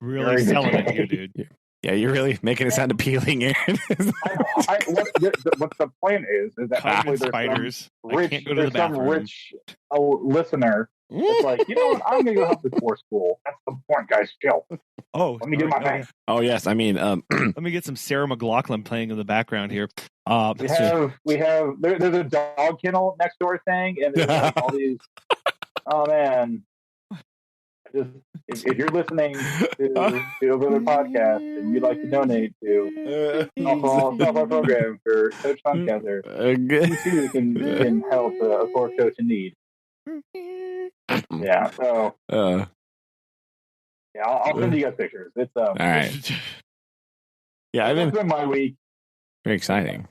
S1: really selling it here, dude.
S2: Yeah, you're really making it sound appealing, Aaron.
S3: What the plan is that hopefully there's some rich listener that's like, you know what, I'm going to go help the poor school. That's the point, guys. Chill.
S1: Oh,
S3: let me do my thing.
S2: Oh, yes. I mean,
S1: let me get some Sarah McLachlan playing in the background here.
S3: We have there's a dog kennel next door thing, and there's like all these. Oh man. If you're listening to other podcast and you'd like to donate to softball program for Coach Funcaster, you too can help a poor coach in need. Yeah, so yeah, I'll send you guys pictures. It's
S2: all right. Yeah,
S3: I've been my week.
S2: Very exciting.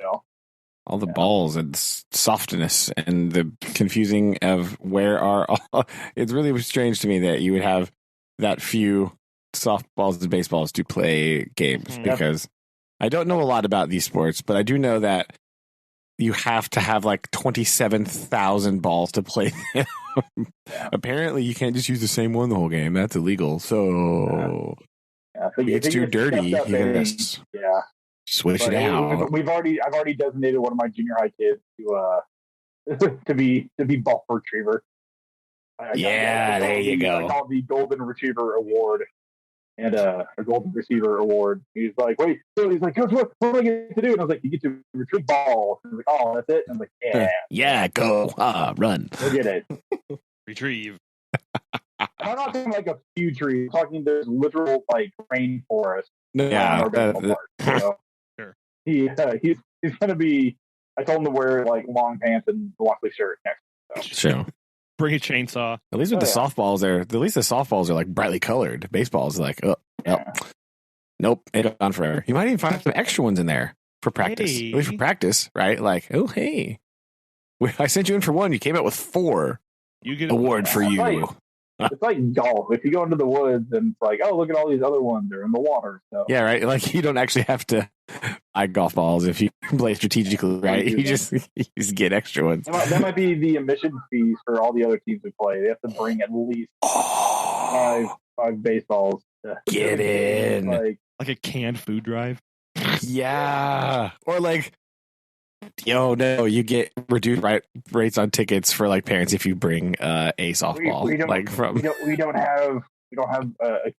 S2: All the balls and softness and the confusing of where are all. It's really strange to me that you would have that few softballs and baseballs to play games because I don't know a lot about these sports, but I do know that you have to have like 27,000 balls to play them. Apparently, you can't just use the same one the whole game. That's illegal. So if it's too dirty, you can just switch it out.
S3: I've already designated one of my junior high kids to be ball retriever.
S2: There you go.
S3: I call the Golden Retriever Award and a Golden Receiver Award. He's like, wait, so he's like, Coach, what do I get to do? And I was like, you get to retrieve balls. He's like, oh, that's it. And I'm like,
S2: yeah, go, run,
S3: go get it,
S1: retrieve.
S3: I'm not talking like a few trees. I'm talking there's literal like rainforest.
S1: Sure.
S3: He's gonna be. I told him to wear like long pants and a long sleeve shirt next. So.
S2: Sure.
S1: Bring a chainsaw.
S2: At least with the softballs, the softballs are like brightly colored. Baseballs are like, nope, it's gone forever. You might even find some extra ones in there for practice. At least for practice, right? Like, oh hey, I sent you in for one. You came out with 4. You get award for you.
S3: It's like golf. If you go into the woods and it's like, oh, look at all these other ones. They're in the water. So.
S2: Yeah, right. Like you don't actually have to buy golf balls if you play strategically, right? You just get extra ones.
S3: That might be the admission fees for all the other teams we play. They have to bring at least 5 baseballs.
S2: Get in.
S1: Like a canned food drive.
S2: Yeah. Or like No, you get reduced rates on tickets for like parents if you bring a softball.
S3: We don't have a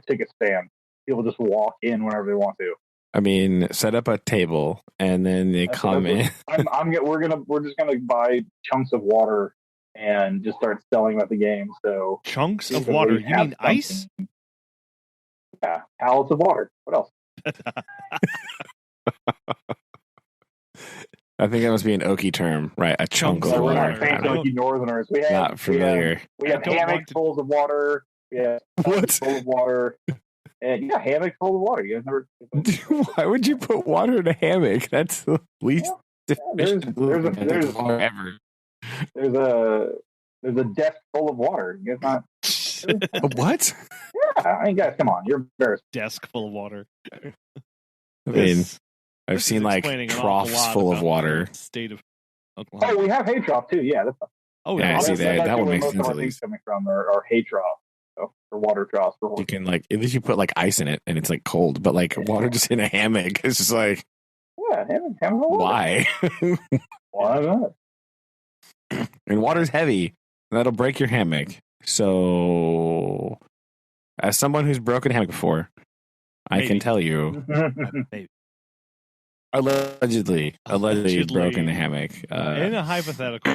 S3: ticket stand. People just walk in whenever they want to.
S2: I mean, set up a table and then they come in.
S3: We're just gonna buy chunks of water and just start selling at the game. So
S1: chunks of water? You mean ice?
S3: Yeah, pallets of water. What else?
S2: I think that must be an Okie term, right? A chunk of
S3: water. We're
S2: water.
S3: not fancy like you Northerners.
S2: Not familiar.
S3: We have hammocks full of water. We have full of water. And yeah, hammock full of water. You guys never.
S2: Why would you put water in a hammock? That's the least efficient
S3: there's
S2: water ever.
S3: There's a desk full of water. You guys not?
S2: What?
S3: Yeah, I mean, guys, come on. You're embarrassed.
S1: Desk full of water.
S2: I mean, I've seen like troughs full of water.
S1: State of Oklahoma.
S3: Oh, we have hay trough too. Yeah.
S2: I see that. That one makes sense at least.
S3: Coming from our hay trough. For water troughs.
S2: You can like at least you put like ice in it and it's like cold, but like water just in a hammock. It's just like
S3: hammock
S2: why?
S3: Why not?
S2: And water's heavy. That'll break your hammock. So, as someone who's broken a hammock before, I can tell you, allegedly broken a hammock.
S1: In a hypothetical.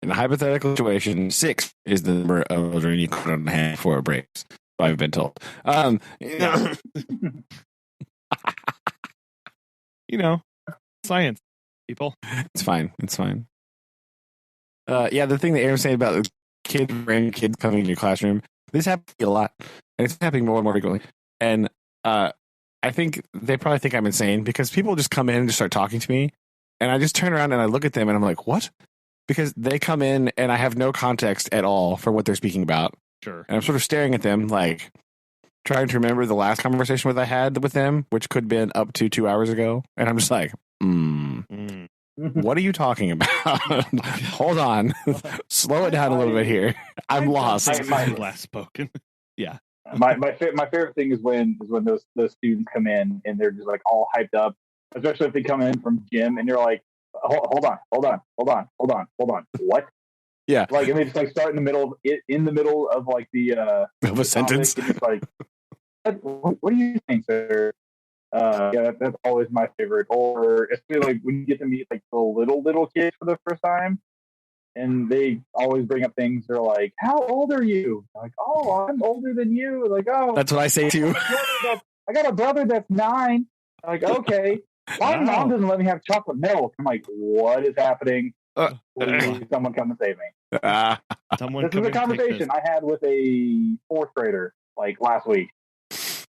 S2: In a hypothetical situation, 6 is the number of children you put on the hammock before it breaks. I've been told.
S1: Science, people.
S2: It's fine. The thing that Aaron was saying about kids coming in your classroom, this happens a lot, and it's happening more and more frequently. And I think they probably think I'm insane because people just come in and just start talking to me, and I just turn around and I look at them and I'm like, what? Because they come in and I have no context at all for what they're speaking about.
S1: Sure. And
S2: I'm sort of staring at them like trying to remember the last conversation I had with them, which could have been up to 2 hours ago. And I'm just like, what are you talking about? Hold on. Slow it down a little bit here. I'm lost.
S1: Last spoken. Yeah.
S3: My favorite thing is when those students come in and they're just like all hyped up, especially if they come in from gym and you're like, hold on. What?
S2: Yeah.
S3: Like, and they just like start in the middle of like the
S2: of a sentence.
S3: It's like, what are you saying, sir? That's always my favorite. Or especially like when you get to meet like the little kids for the first time, and they always bring up things. They're like, "How old are you?" I'm like, "Oh, I'm older than you." Like, "Oh,
S2: that's what I say too."
S3: I got a brother that's 9. I'm like, okay. My mom doesn't let me have chocolate milk. I'm like, what is happening? Please, someone come and save me. This is a conversation I had with a 4th grader like last week.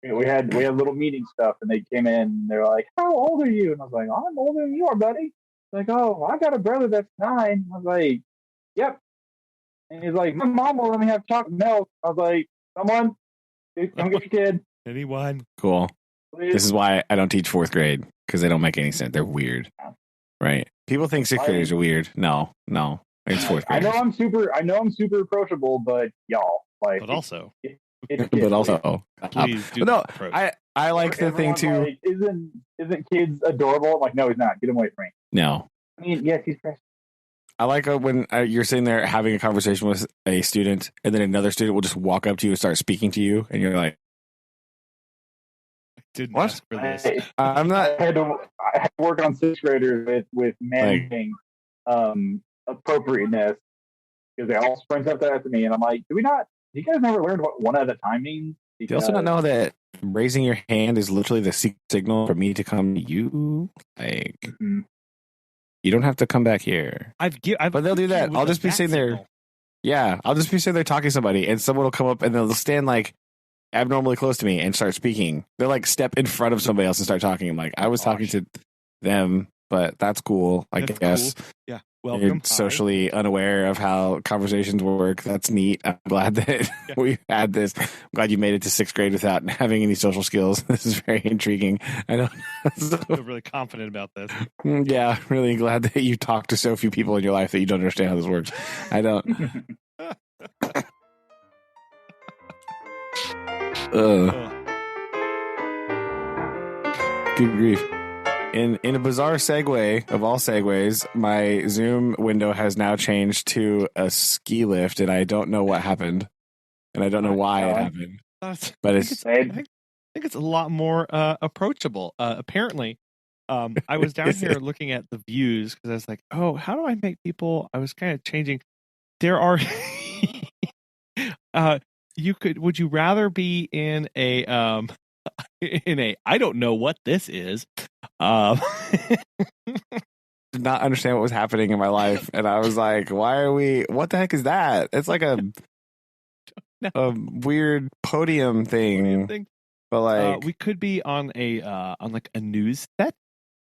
S3: We had little meeting stuff, and they came in. And they're like, "How old are you?" And I was like, "I'm older than you are, buddy." Like, "Oh, I got a brother that's 9." I was like, "Yep." And he's like, "My mom will let me have chocolate milk." I was like, "Someone, come get your kid."
S1: Anyone?
S2: Cool. Please. This is why I don't teach 4th grade because they don't make any sense. They're weird, right? People think 6th graders are weird. No, it's 4th grade.
S3: I know I'm super approachable, but y'all like.
S1: But also.
S2: Please do no, I like the thing too.
S3: Like, isn't kids adorable? I'm like, no, he's not. Get him away from me.
S2: No.
S3: I mean, yes, he's precious.
S2: I like when you're sitting there having a conversation with a student, and then another student will just walk up to you and start speaking to you, and you're like,
S1: "Didn't ask for this."
S2: I'm not.
S3: I had to work on 6th graders with managing appropriateness because they all sprint up there to me, and I'm like, Do you guys never learned what one at a time means?
S2: Do you also not know that raising your hand is literally the signal for me to come to you? Like, you don't have to come back here. But they'll do that. I'll just be sitting there. Yeah, I'll just be sitting there talking to somebody, and someone will come up and they'll stand like abnormally close to me and start speaking. They'll like step in front of somebody else and start talking. I'm like, I was talking to them, but that's cool. I guess.
S1: Cool. Yeah. Welcome.
S2: You're socially unaware of how conversations work. That's neat. I'm glad that we had this. I'm glad you made it to 6th grade without having any social skills. This is very intriguing. I don't.
S1: I'm really confident about this.
S2: Yeah, really glad that you talk to so few people in your life that you don't understand how this works. I don't. Good grief. In a bizarre segue of all segues, my Zoom window has now changed to a ski lift, and I don't know what happened, and I don't know why it happened. But
S1: I think it's a lot more approachable. Apparently, I was down here looking at the views because I was like, "Oh, how do I make people?" I was kind of changing. There are, would you rather be in a I don't know what this is.
S2: Did not understand what was happening in my life, and I was like, "Why are we? What the heck is that?" It's like a weird podium thing. But like,
S1: we could be on like a news set.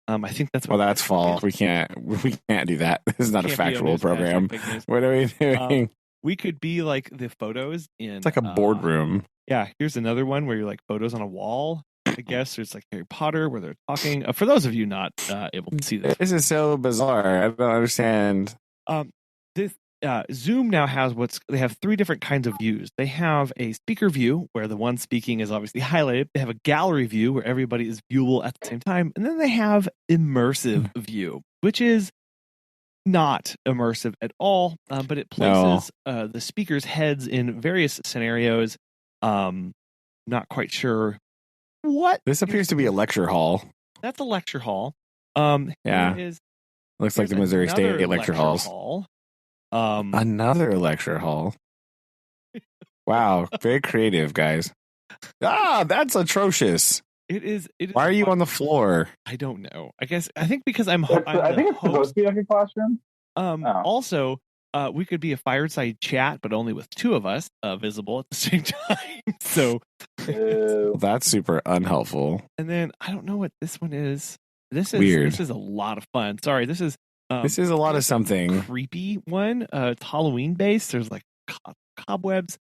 S1: I think that's
S2: what. Well, that's false. We can't do that. This is not a factual program. What are we doing?
S1: We could be like the photos in.
S2: It's like a boardroom.
S1: Yeah, here's another one where you're like photos on a wall. I guess there's like Harry Potter where they're talking. For those of you not able to see this,
S2: this is so bizarre. I don't understand.
S1: This Zoom now has they have three different kinds of views. They have a speaker view where the one speaking is obviously highlighted. They have a gallery view where everybody is viewable at the same time, and then they have immersive view, which is not immersive at all, but it places the speakers' heads in various scenarios. Not quite sure what
S2: this appears to be a lecture hall.
S1: That's a lecture hall.
S2: Yeah, looks like the Missouri State lecture halls. Another lecture hall. Wow, very creative, guys. That's atrocious.
S1: It is.
S2: Why are you on the floor?
S1: I don't know. I think because I'm
S3: I think it's supposed to be like a classroom.
S1: Also, we could be a fireside chat, but only with two of us visible at the same time. So
S2: that's super unhelpful.
S1: And then I don't know what this one is. This is
S2: weird.
S1: This is a lot of fun. Sorry, this is
S2: a lot of something
S1: creepy one. It's Halloween based. There's like cobwebs.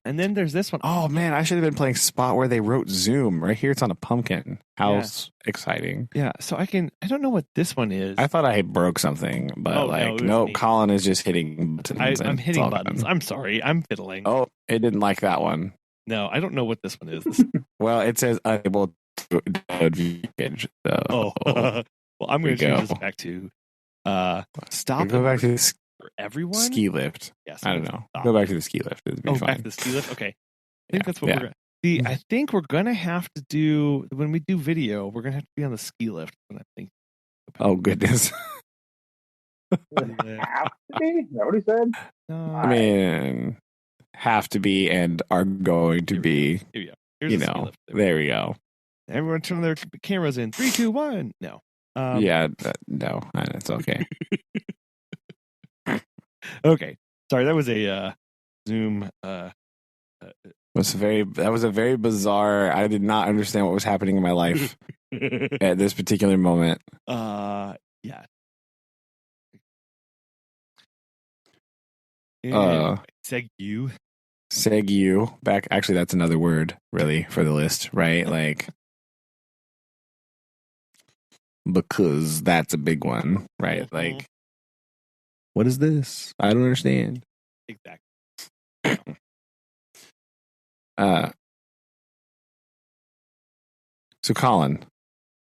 S1: And then there's this one.
S2: Oh man, I should have been playing Spot where they wrote Zoom. Right here, it's on a pumpkin. How exciting!
S1: Yeah, so I don't know what this one is.
S2: I thought I had broke something, but no, Collin is just hitting buttons.
S1: I'm hitting buttons. I'm sorry, I'm fiddling.
S2: Oh, it didn't like that one.
S1: No, I don't know what this one is.
S2: Well, it says unable to download package. So
S1: well, I'm going to change this back to stop.
S2: Go back to this.
S1: For everyone?
S2: Ski lift.
S1: Yes.
S2: I don't know. Go back to the ski lift. It'd be fine.
S1: Back to the ski lift? Okay. I think that's what we're going to see. I think we're going to have to do, when we do video, we're going to have to be on the ski lift. I think.
S2: Oh, goodness.
S3: Have to be? Is that what he said?
S2: I mean, have to be and are going to be.
S1: Here we go. Here's the ski lift.
S2: There we go.
S1: Everyone turn their cameras in. 3, 2, 1. No.
S2: No, that's okay.
S1: Okay, sorry. That was a Zoom.
S2: That was a very bizarre. I did not understand what was happening in my life at this particular moment.
S1: Yeah. Segue.
S2: Back. Actually, that's another word, really, for the list, right? Like, because that's a big one, right?
S1: Mm-hmm.
S2: Like. What is this? I don't understand.
S1: Exactly.
S2: So Collin.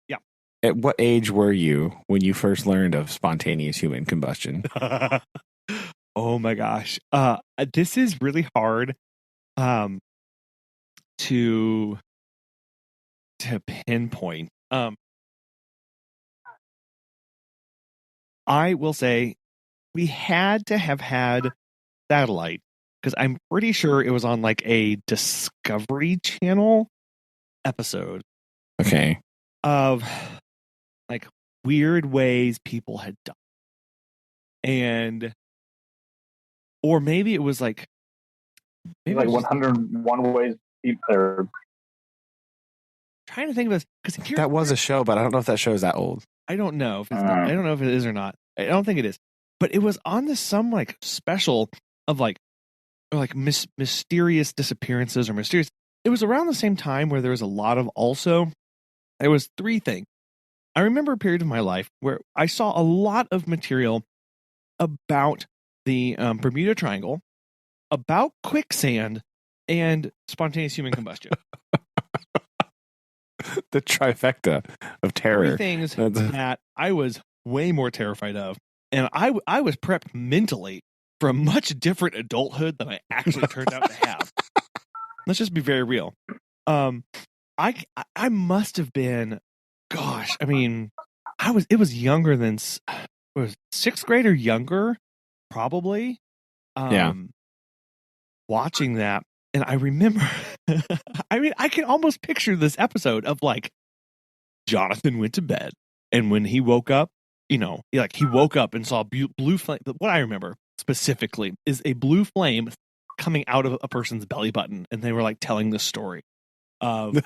S1: Yeah.
S2: At what age were you when you first learned of spontaneous human combustion?
S1: Oh my gosh. This is really hard to pinpoint. I will say we had to have had satellite because I'm pretty sure it was on like a Discovery Channel episode.
S2: Okay.
S1: Of like weird ways people had died. Or maybe it was like
S3: 101 ways people are
S1: trying to think of this because
S2: that was a show, but I don't know if that show is that old.
S1: I don't know if it's not, I don't know if it is or not. I don't think it is. But it was on this some like special of like mysterious disappearances or mysterious. It was around the same time where there was a lot of also. There was 3 things. I remember a period of my life where I saw a lot of material about the Bermuda Triangle, about quicksand, and spontaneous human combustion.
S2: The trifecta of terror.
S1: 3 things
S2: That's-
S1: that I was way more terrified of, and I was prepped mentally for a much different adulthood than I actually turned out to have. Let's just be very real. I must have been, gosh, I mean, it was younger than, it was 6th grade or younger, probably.
S2: Yeah.
S1: Watching that, and I remember, I mean, I can almost picture this episode of like, Jonathan went to bed, and when he woke up, you know, he woke up and saw blue flame. What I remember specifically is a blue flame coming out of a person's belly button, and they were like telling this story of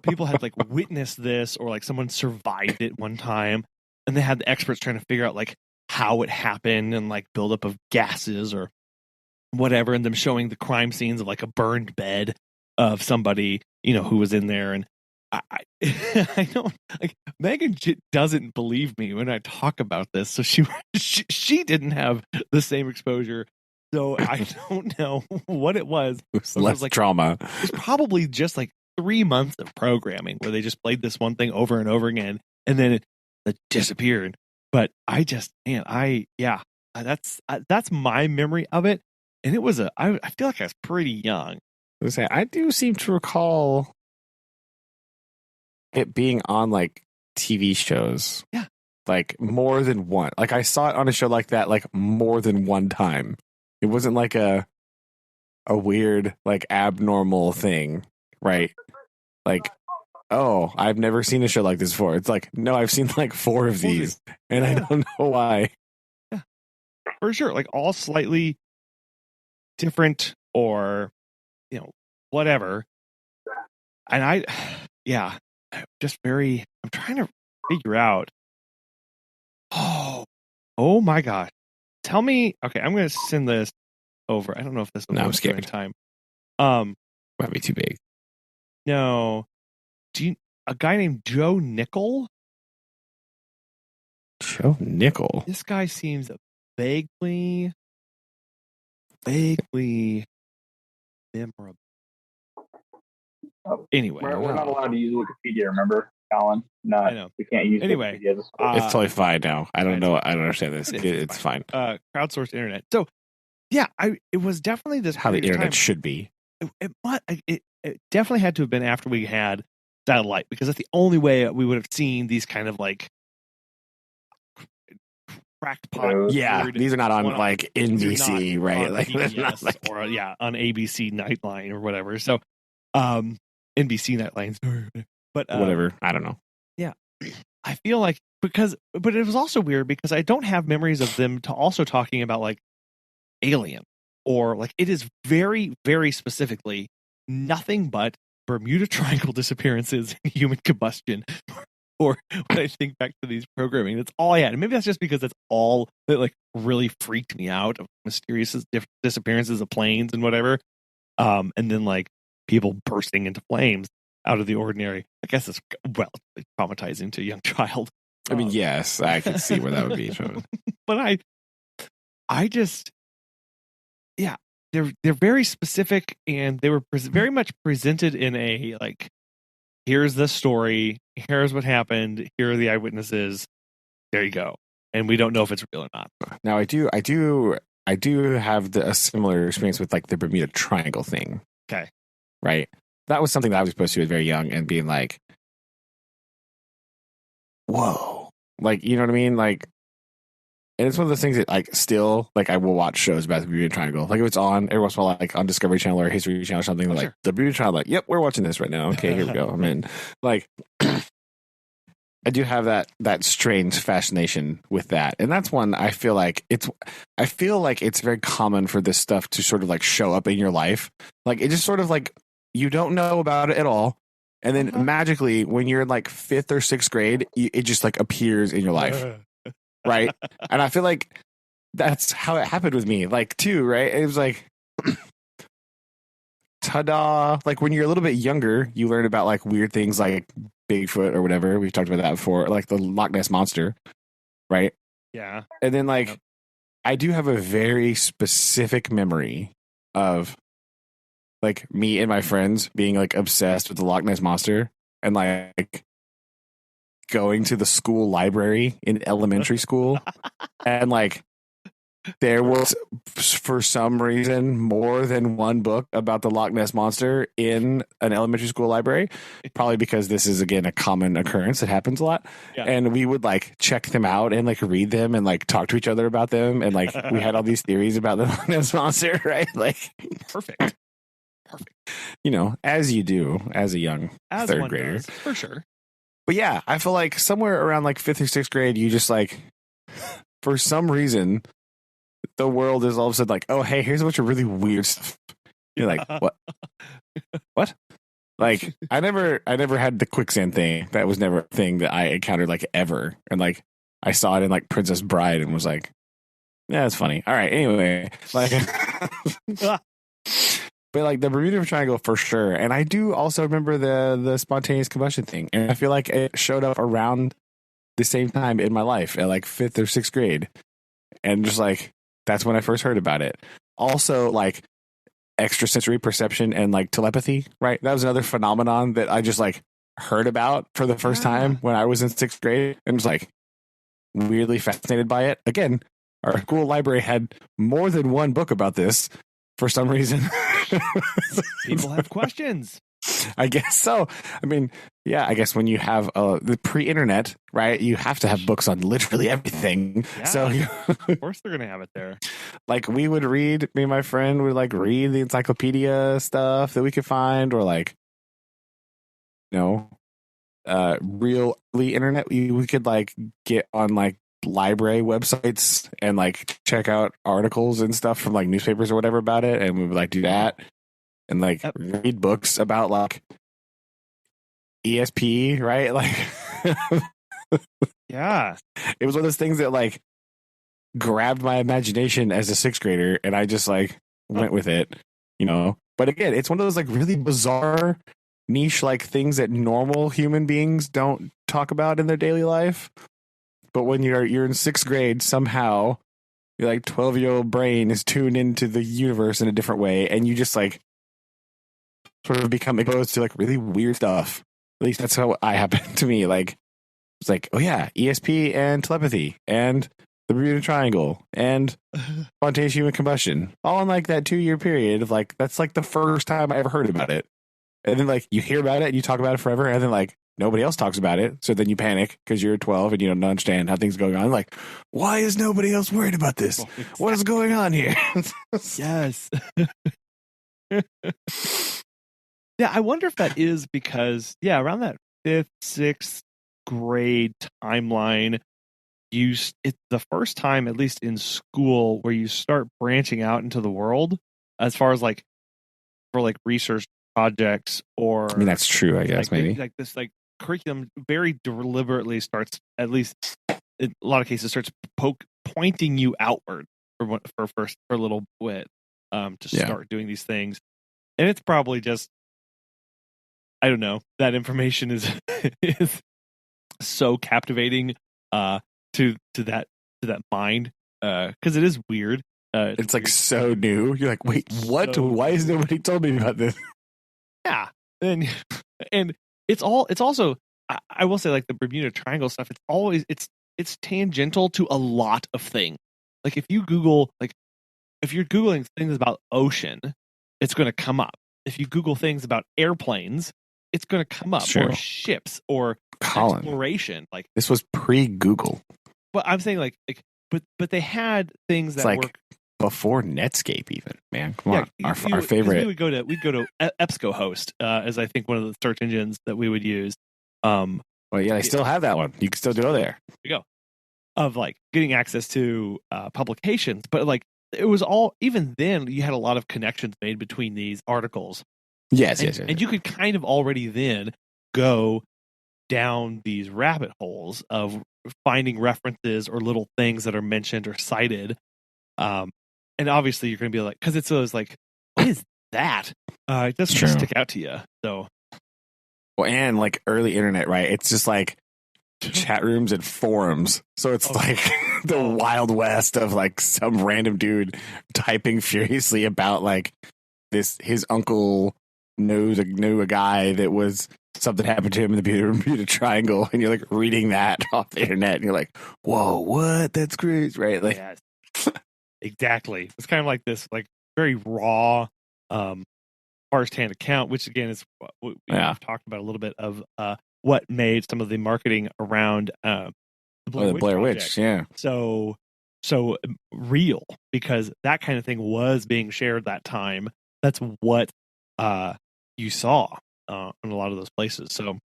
S1: people had like witnessed this, or like someone survived it one time, and they had the experts trying to figure out like how it happened and like buildup of gases or whatever, and them showing the crime scenes of like a burned bed of somebody, you know, who was in there. And I don't like, Megan doesn't believe me when I talk about this, so she didn't have the same exposure, so I don't know what it was.
S2: It was less
S1: like
S2: trauma.
S1: It was probably just like 3 months of programming where they just played this one thing over and over again, and then it disappeared. But I just, man, that's my memory of it, and it was I feel like I was pretty young.
S2: I do seem to recall it being on like TV shows.
S1: Yeah.
S2: Like more than one. Like I saw it on a show like that like more than one time. It wasn't like a weird, like abnormal thing, right? Like, oh, I've never seen a show like this before. It's like, no, I've seen like 4 of these, and I don't know why.
S1: Yeah. For sure. Like all slightly different, or, you know, whatever. And I'm trying to figure out. Oh my gosh. Tell me. Okay, I'm going to send this over. I don't know if this will
S2: I'm
S1: work
S2: scared.
S1: in time.
S2: Might be too big.
S1: No. A guy named Joe Nickel?
S2: Joe Nickel?
S1: This guy seems vaguely memorable. Anyway,
S3: We're not allowed to use Wikipedia, remember, Collin?
S1: I know.
S3: We can't use Wikipedia.
S2: It's totally fine now. I don't know. I don't understand this. It's fine.
S1: Crowdsourced internet. So, yeah, it was definitely this.
S2: How the internet should be.
S1: It definitely had to have been after we had satellite, because that's the only way we would have seen these kind of like crackpot.
S2: Yeah, these are not on like NBC, right? Like,
S1: PBS
S2: like
S1: or on ABC Nightline or whatever. So, NBC Nightlines, but
S2: whatever. I don't know.
S1: Yeah, I feel like but it was also weird because I don't have memories of them also talking about like Alien, or like it is very, very specifically nothing but Bermuda Triangle disappearances and human combustion. Or when I think back to these programming, that's all I had. And maybe that's just because that's all that like really freaked me out, of mysterious disappearances of planes and whatever. And then like people bursting into flames out of the ordinary. I guess it's traumatizing to a young child.
S2: I mean, yes, I could see where that would be.
S1: But I just, yeah, they're very specific, and they were very much presented in a like, here's the story, here's what happened, here are the eyewitnesses, there you go, and we don't know if it's real or not.
S2: Now, I do have a similar experience with like the Bermuda Triangle thing.
S1: Okay,
S2: right. That was something that I was supposed to do very young and being like, whoa, like, you know what I mean, like. And it's one of those things that, like, still, like, I will watch shows about the Bermuda Triangle. Like, if it's on, every once in a while, like, on Discovery Channel or History Channel or something, like,
S1: sure.
S2: the Bermuda Triangle, like, yep, we're watching this right now. Okay, here we go. I'm in. Like, I do have that strange fascination with that. And that's one I feel like it's very common for this stuff to sort of, like, show up in your life. Like, it just sort of, like, you don't know about it at all. And then magically, when you're in, like, 5th or 6th grade, it just, like, appears in your life. Right. And I feel like that's how it happened with me, like, too, right? It was like, ta-da. Like, when you're a little bit younger, you learn about like weird things like Bigfoot or whatever. We've talked about that before, like the Loch Ness Monster, right?
S1: Yeah.
S2: And then like, I do have a very specific memory of like me and my friends being like obsessed with the Loch Ness Monster and like going to the school library in elementary school, and like there was, for some reason, more than one book about the Loch Ness Monster in an elementary school library. Probably because this is, again, a common occurrence. It happens a lot. Yeah. And we would like check them out and like read them and like talk to each other about them. And like we had all these theories about the Loch Ness Monster, right? Like,
S1: perfect.
S2: You know, as you do as a young third grader.
S1: Does, for sure.
S2: But yeah, I feel like somewhere around like 5th or 6th grade, you just like, for some reason, the world is all of a sudden like, oh, hey, here's a bunch of really weird stuff. You're like, what? What? Like, I never had the quicksand thing. That was never a thing that I encountered like ever. And like, I saw it in like Princess Bride and was like, yeah, that's funny. All right. Anyway, like, but like the Bermuda Triangle for sure. And I do also remember the spontaneous combustion thing. And I feel like it showed up around the same time in my life at like 5th or 6th grade. And just like, that's when I first heard about it. Also, like extrasensory perception and like telepathy, right? That was another phenomenon that I just like heard about for the first time when I was in 6th grade and was like weirdly fascinated by it. Again, our school library had more than one book about this for some reason.
S1: People have questions.
S2: I guess so. I mean, yeah, I guess when you have the pre-internet, right, you have to have books on literally everything. Yeah, so
S1: of course they're going to have it there.
S2: Like me and my friend would like read the encyclopedia stuff that we could find, or like, you know, real early internet. We could like get on like library websites and like check out articles and stuff from like newspapers or whatever about it, and we would like do that. And like read books about like ESP, right? Like,
S1: yeah,
S2: it was one of those things that like grabbed my imagination as a 6th grader, and I just like went with it, you know. But again, it's one of those like really bizarre niche like things that normal human beings don't talk about in their daily life. But when you're in 6th grade, somehow your like 12-year-old brain is tuned into the universe in a different way, and you just like sort of become exposed to like really weird stuff. At least that's how I happened to me. Like, it's like, oh yeah, ESP and telepathy and the Bermuda Triangle and spontaneous human combustion, all in like that 2-year period of like, that's like the first time I ever heard about it. And then like you hear about it and you talk about it forever, and then like nobody else talks about it. So then you panic because you're 12 and you don't understand how things are going on. Like, why is nobody else worried about this? Well, exactly. What is going on here?
S1: Yes. Yeah, I wonder if that is because, yeah, around that 5th, 6th grade timeline, it's the first time, at least in school, where you start branching out into the world as far as like for like research projects, or
S2: I mean, that's true, I guess,
S1: like,
S2: maybe
S1: like this like curriculum very deliberately starts, at least in a lot of cases, starts pointing you outward for a little bit to start doing these things. And it's probably just, I don't know, that information is so captivating to that mind, because it is weird.
S2: It's like so new. You're like, wait, what? So why has nobody told me about this?
S1: Yeah, and it's also, I will say, like the Bermuda Triangle stuff. It's always it's tangential to a lot of things. Like if you Google, like if you're Googling things about ocean, it's going to come up. If you Google things about airplanes, it's going to come up, or ships, or
S2: Collin,
S1: exploration. Like
S2: this was pre-Google.
S1: But I'm saying but they had things that
S2: like
S1: work
S2: before Netscape, even, man. Come on, our favorite.
S1: We'd go to EBSCOhost as I think one of the search engines that we would use. Well,
S2: yeah, I still have that one. You can still go there.
S1: There you go. Of like getting access to publications, but like it was all, even then you had a lot of connections made between these articles.
S2: Yes.
S1: And you could kind of already then go down these rabbit holes of finding references or little things that are mentioned or cited. And obviously you're going to be like, because it's those like, what is that? It doesn't just stick out to you. So,
S2: well, and like early internet, right? It's just like chat rooms and forums. So it's like the Wild West of like some random dude typing furiously about like his uncle knew a guy that was something happened to him in the Bermuda Triangle, and you're like reading that off the internet, and you're like, "Whoa, what? That's crazy!" Right? Like,
S1: yes, exactly. It's kind of like this, like very raw, first-hand account, which again is what we've talked about a little bit of what made some of the marketing around the
S2: Blair Witch, yeah.
S1: So real, because that kind of thing was being shared that time. That's what you saw in a lot of those places. So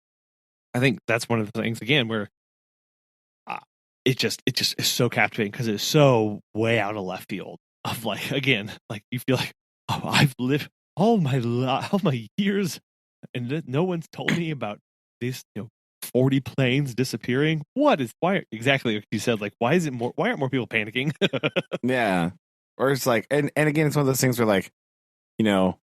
S1: I think that's one of the things again where it just is so captivating, because it's so way out of left field of like, again, like you feel like, oh, I've lived all my years and no one's told me about this, 40 planes disappearing. Why exactly like you said, like why aren't more people panicking?
S2: Yeah. Or it's like, and again, it's one of those things where like, the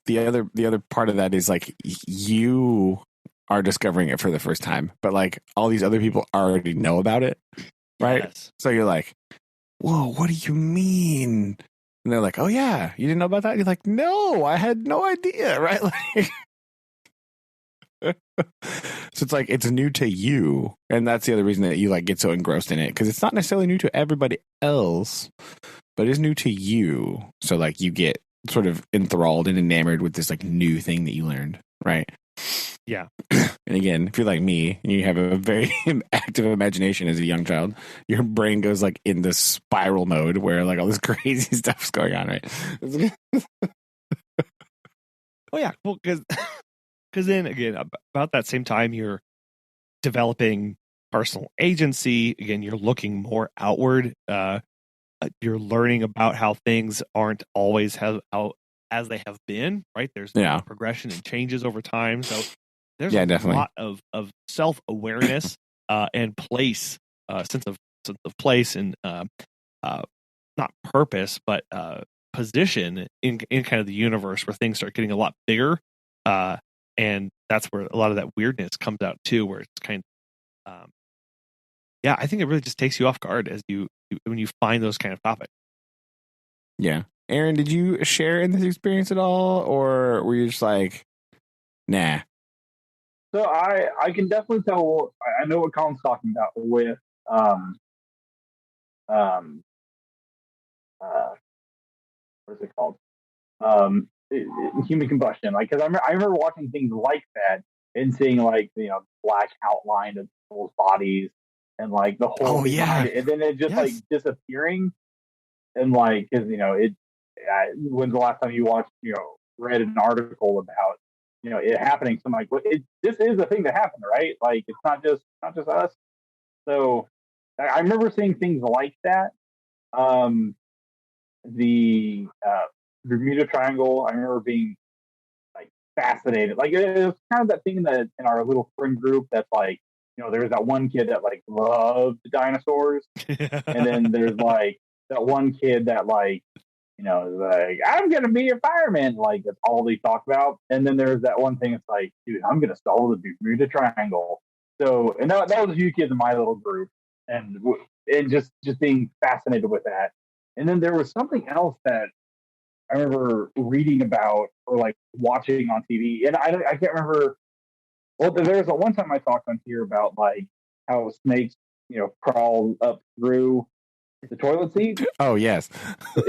S2: other part of that is like you are discovering it for the first time, but like all these other people already know about it, right?
S1: Yes.
S2: So you're like, whoa, what do you mean? And they're like, oh yeah, you didn't know about that? And you're like, no, I had no idea, right? Like, so it's like it's new to you, and that's the other reason that you like get so engrossed in it, because it's not necessarily new to everybody else, but it's new to you. So like you get sort of enthralled and enamored with this like new thing that you learned, right?
S1: Yeah.
S2: And again, if you're like me and you have a very active imagination as a young child, your brain goes like in this spiral mode where like all this crazy stuff's going on, right?
S1: Oh yeah, well, because then again, about that same time, you're developing personal agency. Again, you're looking more outward. You're learning about how things aren't always as they have been, right? There's progression and changes over time. So there's
S2: definitely.
S1: lot of self-awareness and place, sense of place and not purpose, but position in kind of the universe, where things start getting a lot bigger. And that's where a lot of that weirdness comes out too, where it's kind of, I think it really just takes you off guard as when you find those kind of topics.
S2: Yeah. Aaron, did you share in this experience at all, or were you just like, nah?
S3: So I can definitely tell. I know what Colin's talking about with what is it called? Human combustion. Like, because I remember watching things like that and seeing like black outline of people's bodies and like the whole thing behind it, and then it just like disappearing, and like because when's the last time you watched read an article about it happening? So I'm like, this is a thing that happened, right? Like it's not just us. So I remember seeing things like that. The Bermuda Triangle, I remember being like fascinated. Like it was kind of that thing that in our little friend group that's like, there's that one kid that like loved dinosaurs, and then there's like that one kid that like, is like, I'm gonna be a fireman. Like that's all they talk about. And then there's that one thing. It's like, dude, I'm gonna solve the Bermuda Triangle. So, and that was a few kids in my little group, and just being fascinated with that. And then there was something else that I remember reading about or like watching on TV, and I can't remember. Well, there's one time I talked on here about like how snakes, crawl up through the toilet seat.
S2: Oh yes.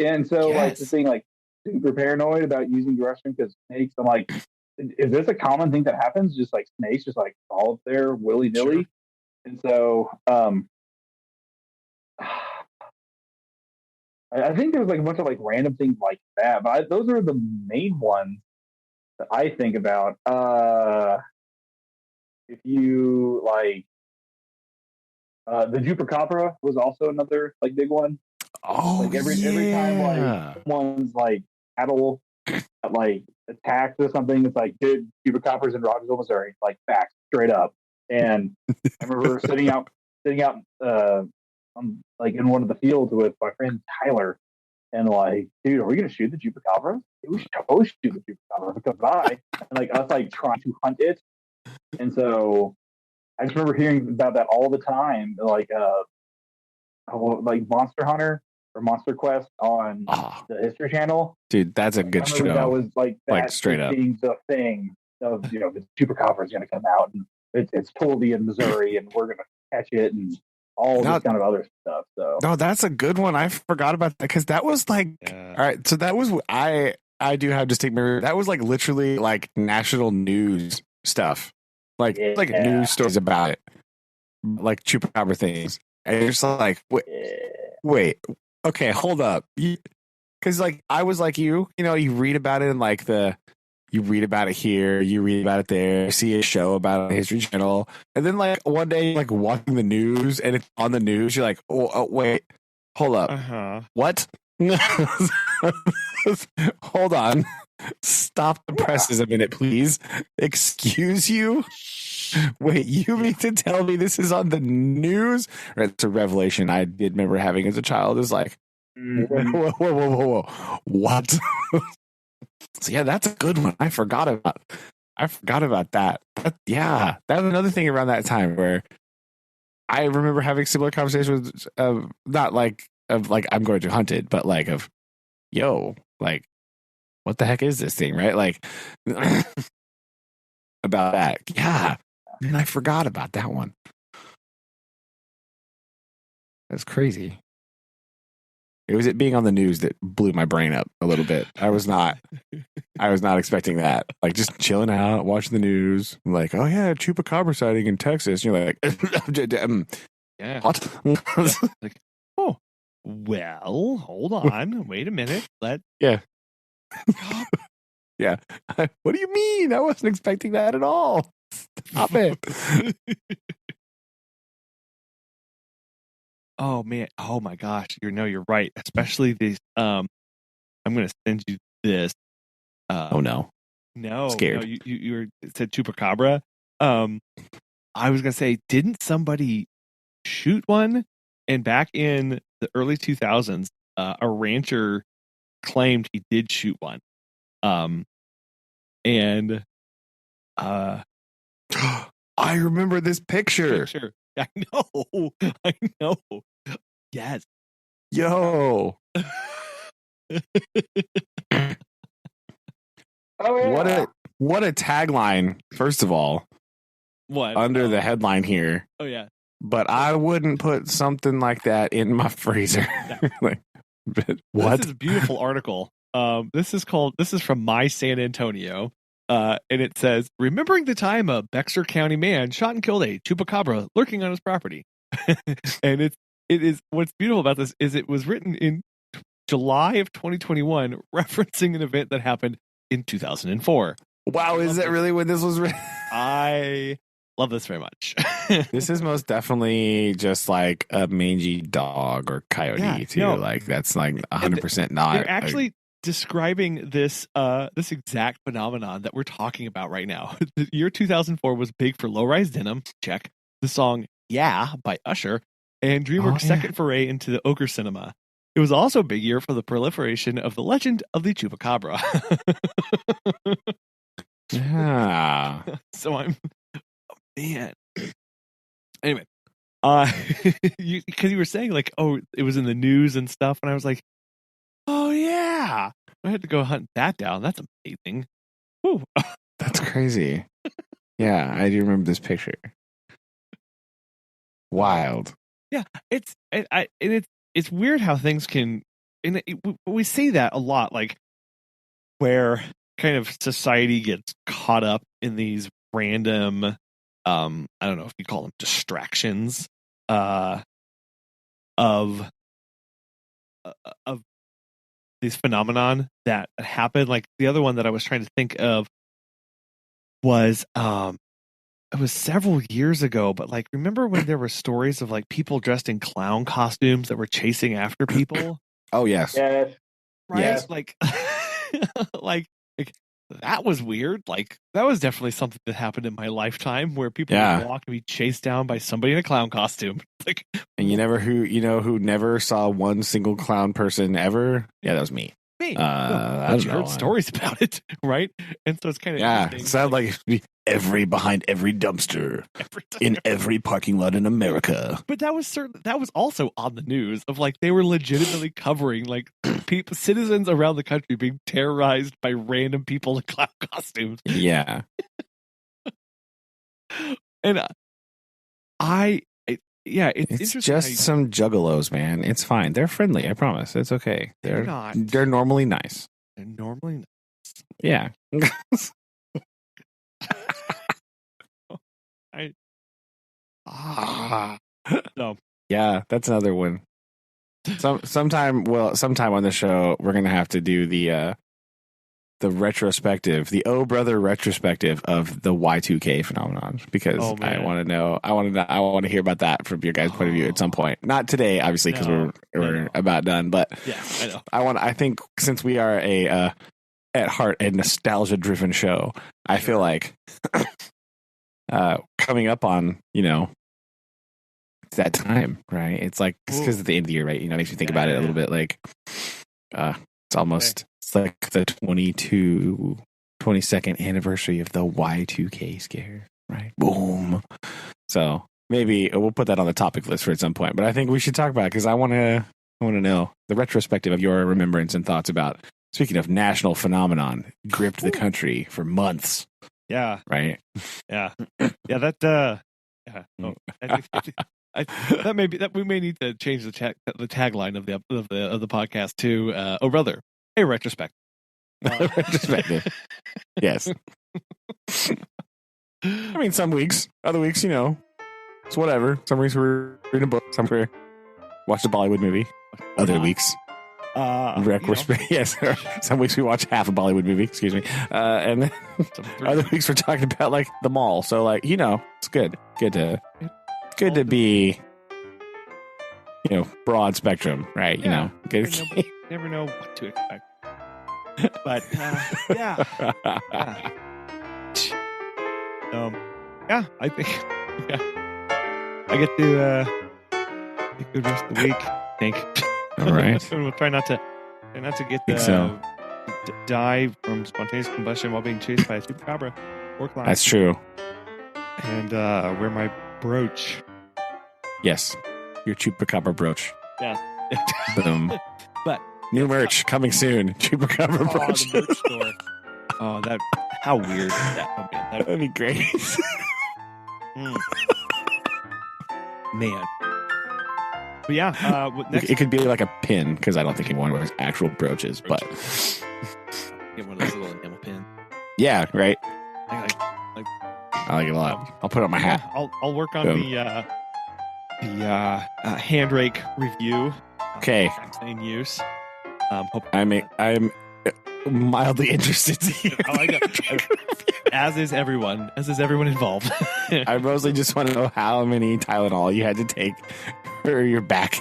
S3: And so like the thing, like super paranoid about using the restroom because snakes. I'm like, is this a common thing that happens? Just like snakes just like crawl up there willy nilly. Sure. And so I think there's like a bunch of like random things like that, but those are the main ones that I think about. If you like, the Chupacabra was also another like big one.
S2: Oh,
S3: like every time like someone's like cattle like attacked or something, it's like, dude, Chupacabras in Rogersville, Missouri, like facts straight up. And I remember sitting out like in one of the fields with my friend Tyler, and like, dude, are we gonna shoot the Chupacabra? We should totally shoot the Chupacabra because and like us like trying to hunt it. And so I just remember hearing about that all the time, like Monster Hunter. or Monster Quest on
S2: Oh,
S3: the History Channel.
S2: dude, that's a good
S3: I remember
S2: show.
S3: that was like that,
S2: Like, straight up.
S3: being the thing of the Chupacabra is going to come out, and it's totally in Missouri, and we're going to catch it, and all this kind of other stuff. So
S2: no, that's a good one. I forgot about that because that was like, all right. So that was I do have distinct memory. That was like literally like national news stuff, like news stories about it, like Chupacabra things. And you're just like, wait, okay, hold up, because like I was like you read about it in like you read about it here, you read about it there, you see a show about it on the History Channel, and then like one day like watching the news and it's on the news, you're like, oh wait, hold up, what? Hold on, stop the presses a minute, please. Excuse you. Wait, you mean to tell me this is on the news? It's a revelation I did remember having as a child. Is like, whoa, what? So yeah, that's a good one. I forgot about that. Yeah, that was another thing around that time where I remember having similar conversations of not like of like I'm going to hunt it, but like of yo, like what the heck is this thing, right? Like about that. Yeah. And I forgot about that one. That's crazy. It was it being on the news that blew my brain up a little bit. I was not expecting that. Like just chilling out, watching the news. I'm like, oh yeah, Chupacabra sighting in Texas. And you're like,
S1: yeah.
S2: What?
S1: Like, oh, well, hold on. Wait a minute.
S2: Yeah. Yeah. What do you mean? I wasn't expecting that at all. Stop it.
S1: Oh man! Oh my gosh! You're right. Especially these. I'm going to send you this.
S2: Oh no!
S1: No,
S2: scared.
S1: No, you said Chupacabra. I was going to say, didn't somebody shoot one? And back in the early 2000s, a rancher claimed he did shoot one. And
S2: I remember this picture.
S1: I know. Yes.
S2: Yo.
S3: Oh, yeah.
S2: What a tagline, first of all.
S1: What?
S2: Under the headline here.
S1: Oh yeah.
S2: But I wouldn't put something like that in my freezer. Like, what?
S1: This is a beautiful article. This is from My San Antonio. And it says, remembering the time a Bexar County man shot and killed a chupacabra lurking on his property. And it is what's beautiful about this is it was written in July of 2021, referencing an event that happened in 2004.
S2: Wow, is that really when this was written?
S1: I love this very much.
S2: This is most definitely just like a mangy dog or coyote too. No, like that's like 100% not.
S1: They're actually describing this exact phenomenon that we're talking about right now. The year 2004 was big for low-rise denim. Check. The song "Yeah" by Usher and DreamWorks' second foray into the ochre cinema. It was also a big year for the proliferation of the legend of the Chupacabra.
S2: Yeah.
S1: So man. Anyway, because you were saying like, oh, it was in the news and stuff, and I was like, oh yeah, I had to go hunt that down. That's amazing. Woo.
S2: That's crazy. Yeah, I do remember this picture. Wild.
S1: Yeah, it's weird how things can, and we say that a lot, like where kind of society gets caught up in these random, I don't know if you call them distractions, of these phenomenon that happen. Like the other one that I was trying to think of was, it was several years ago, but like, remember when there were stories of like people dressed in clown costumes that were chasing after people?
S2: Oh yes.
S3: Yes.
S1: Right?
S3: Yes.
S1: Like, like that was weird. Like that was definitely something that happened in my lifetime where people would walk and be chased down by somebody in a clown costume. Like,
S2: and who never saw one single clown person ever? Yeah, that was me.
S1: Me.
S2: I
S1: But
S2: don't
S1: you
S2: know.
S1: heard stories about it, right? And so it's kind of
S2: Yeah, it sounds like it should be behind every dumpster in every parking lot in America.
S1: But that was also on the news of like they were legitimately covering like people, citizens around the country being terrorized by random people in clown costumes.
S2: Yeah.
S1: And it's
S2: It's
S1: interesting.
S2: just some juggalos, man. It's fine. They're friendly. I promise. It's okay.
S1: They're not.
S2: They're normally nice.
S1: They're normally not.
S2: Yeah.
S1: No.
S2: Yeah, that's another one. Sometime on the show, we're gonna have to do the retrospective, the Oh Brother retrospective of the Y2K phenomenon, because I want to know. I want to hear about that from your guys' point of view at some point. Not today, obviously, because we're about done. But
S1: yeah, I know.
S2: I think since we are at heart a nostalgia driven show, I feel like coming up on it's that time, right? It's like because at the end of the year, right? It makes me think about it a little bit. Like it's almost it's like the 22nd anniversary of the Y2K scare, right? Boom. So maybe we'll put that on the topic list for at some point. But I think we should talk about it because I want to know the retrospective of your remembrance and thoughts about. Speaking of national phenomenon, gripped the country for months.
S1: Yeah.
S2: Right.
S1: Yeah. Yeah. That. Yeah. Oh, that may be that we may need to change the tagline of the podcast to "Oh brother, a retrospective."
S2: Retrospective. Yes. I mean, some weeks, other weeks, it's whatever. Some weeks we're reading a book, some we're watch a Bollywood movie. Other weeks. Yes. Some weeks we watch half a Bollywood movie. Excuse me, and then other weeks we're talking about like the mall. So like it's good to be broad spectrum, right?
S1: Yeah.
S2: Good.
S1: Never know what to expect. But yeah. I think I get to make the rest of the week. I think.
S2: All right.
S1: We'll try not to get die from spontaneous combustion while being chased by a Chupacabra or clown.
S2: That's true.
S1: And wear my brooch.
S2: Yes, your Chupacabra brooch.
S1: Yeah.
S2: Boom.
S1: But
S2: new merch coming soon. Chupacabra brooch.
S1: The merch store. Oh, how weird that would be.
S2: That'd be great.
S1: Man. But yeah, next...
S2: it could be like a pin because I don't think anyone wears actual brooches, but
S1: get one of those little enamel pins.
S2: Yeah, right.
S1: I
S2: like it a lot. I'll put it on my hat.
S1: I'll work on the hand rake review.
S2: Okay,
S1: in use.
S2: I'm mildly interested to hear.
S1: As is everyone involved.
S2: I mostly just want to know how many Tylenol you had to take for your back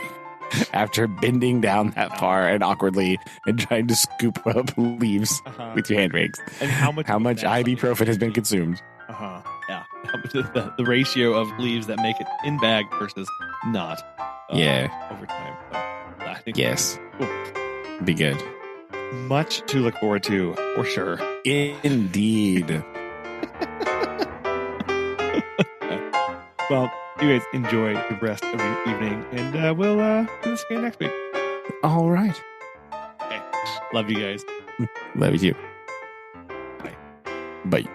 S2: after bending down that far and awkwardly and trying to scoop up leaves with your hand rakes.
S1: And how much
S2: ibuprofen has been consumed.
S1: Yeah. The ratio of leaves that make it in bag versus not. Over time. So, I think
S2: yes. Be good.
S1: Much to look forward to, for sure.
S2: Indeed.
S1: Well, you guys enjoy the rest of your evening, and we'll do this again next week.
S2: All right.
S1: Okay. Love you guys.
S2: Love you too.
S1: Bye.
S2: Bye.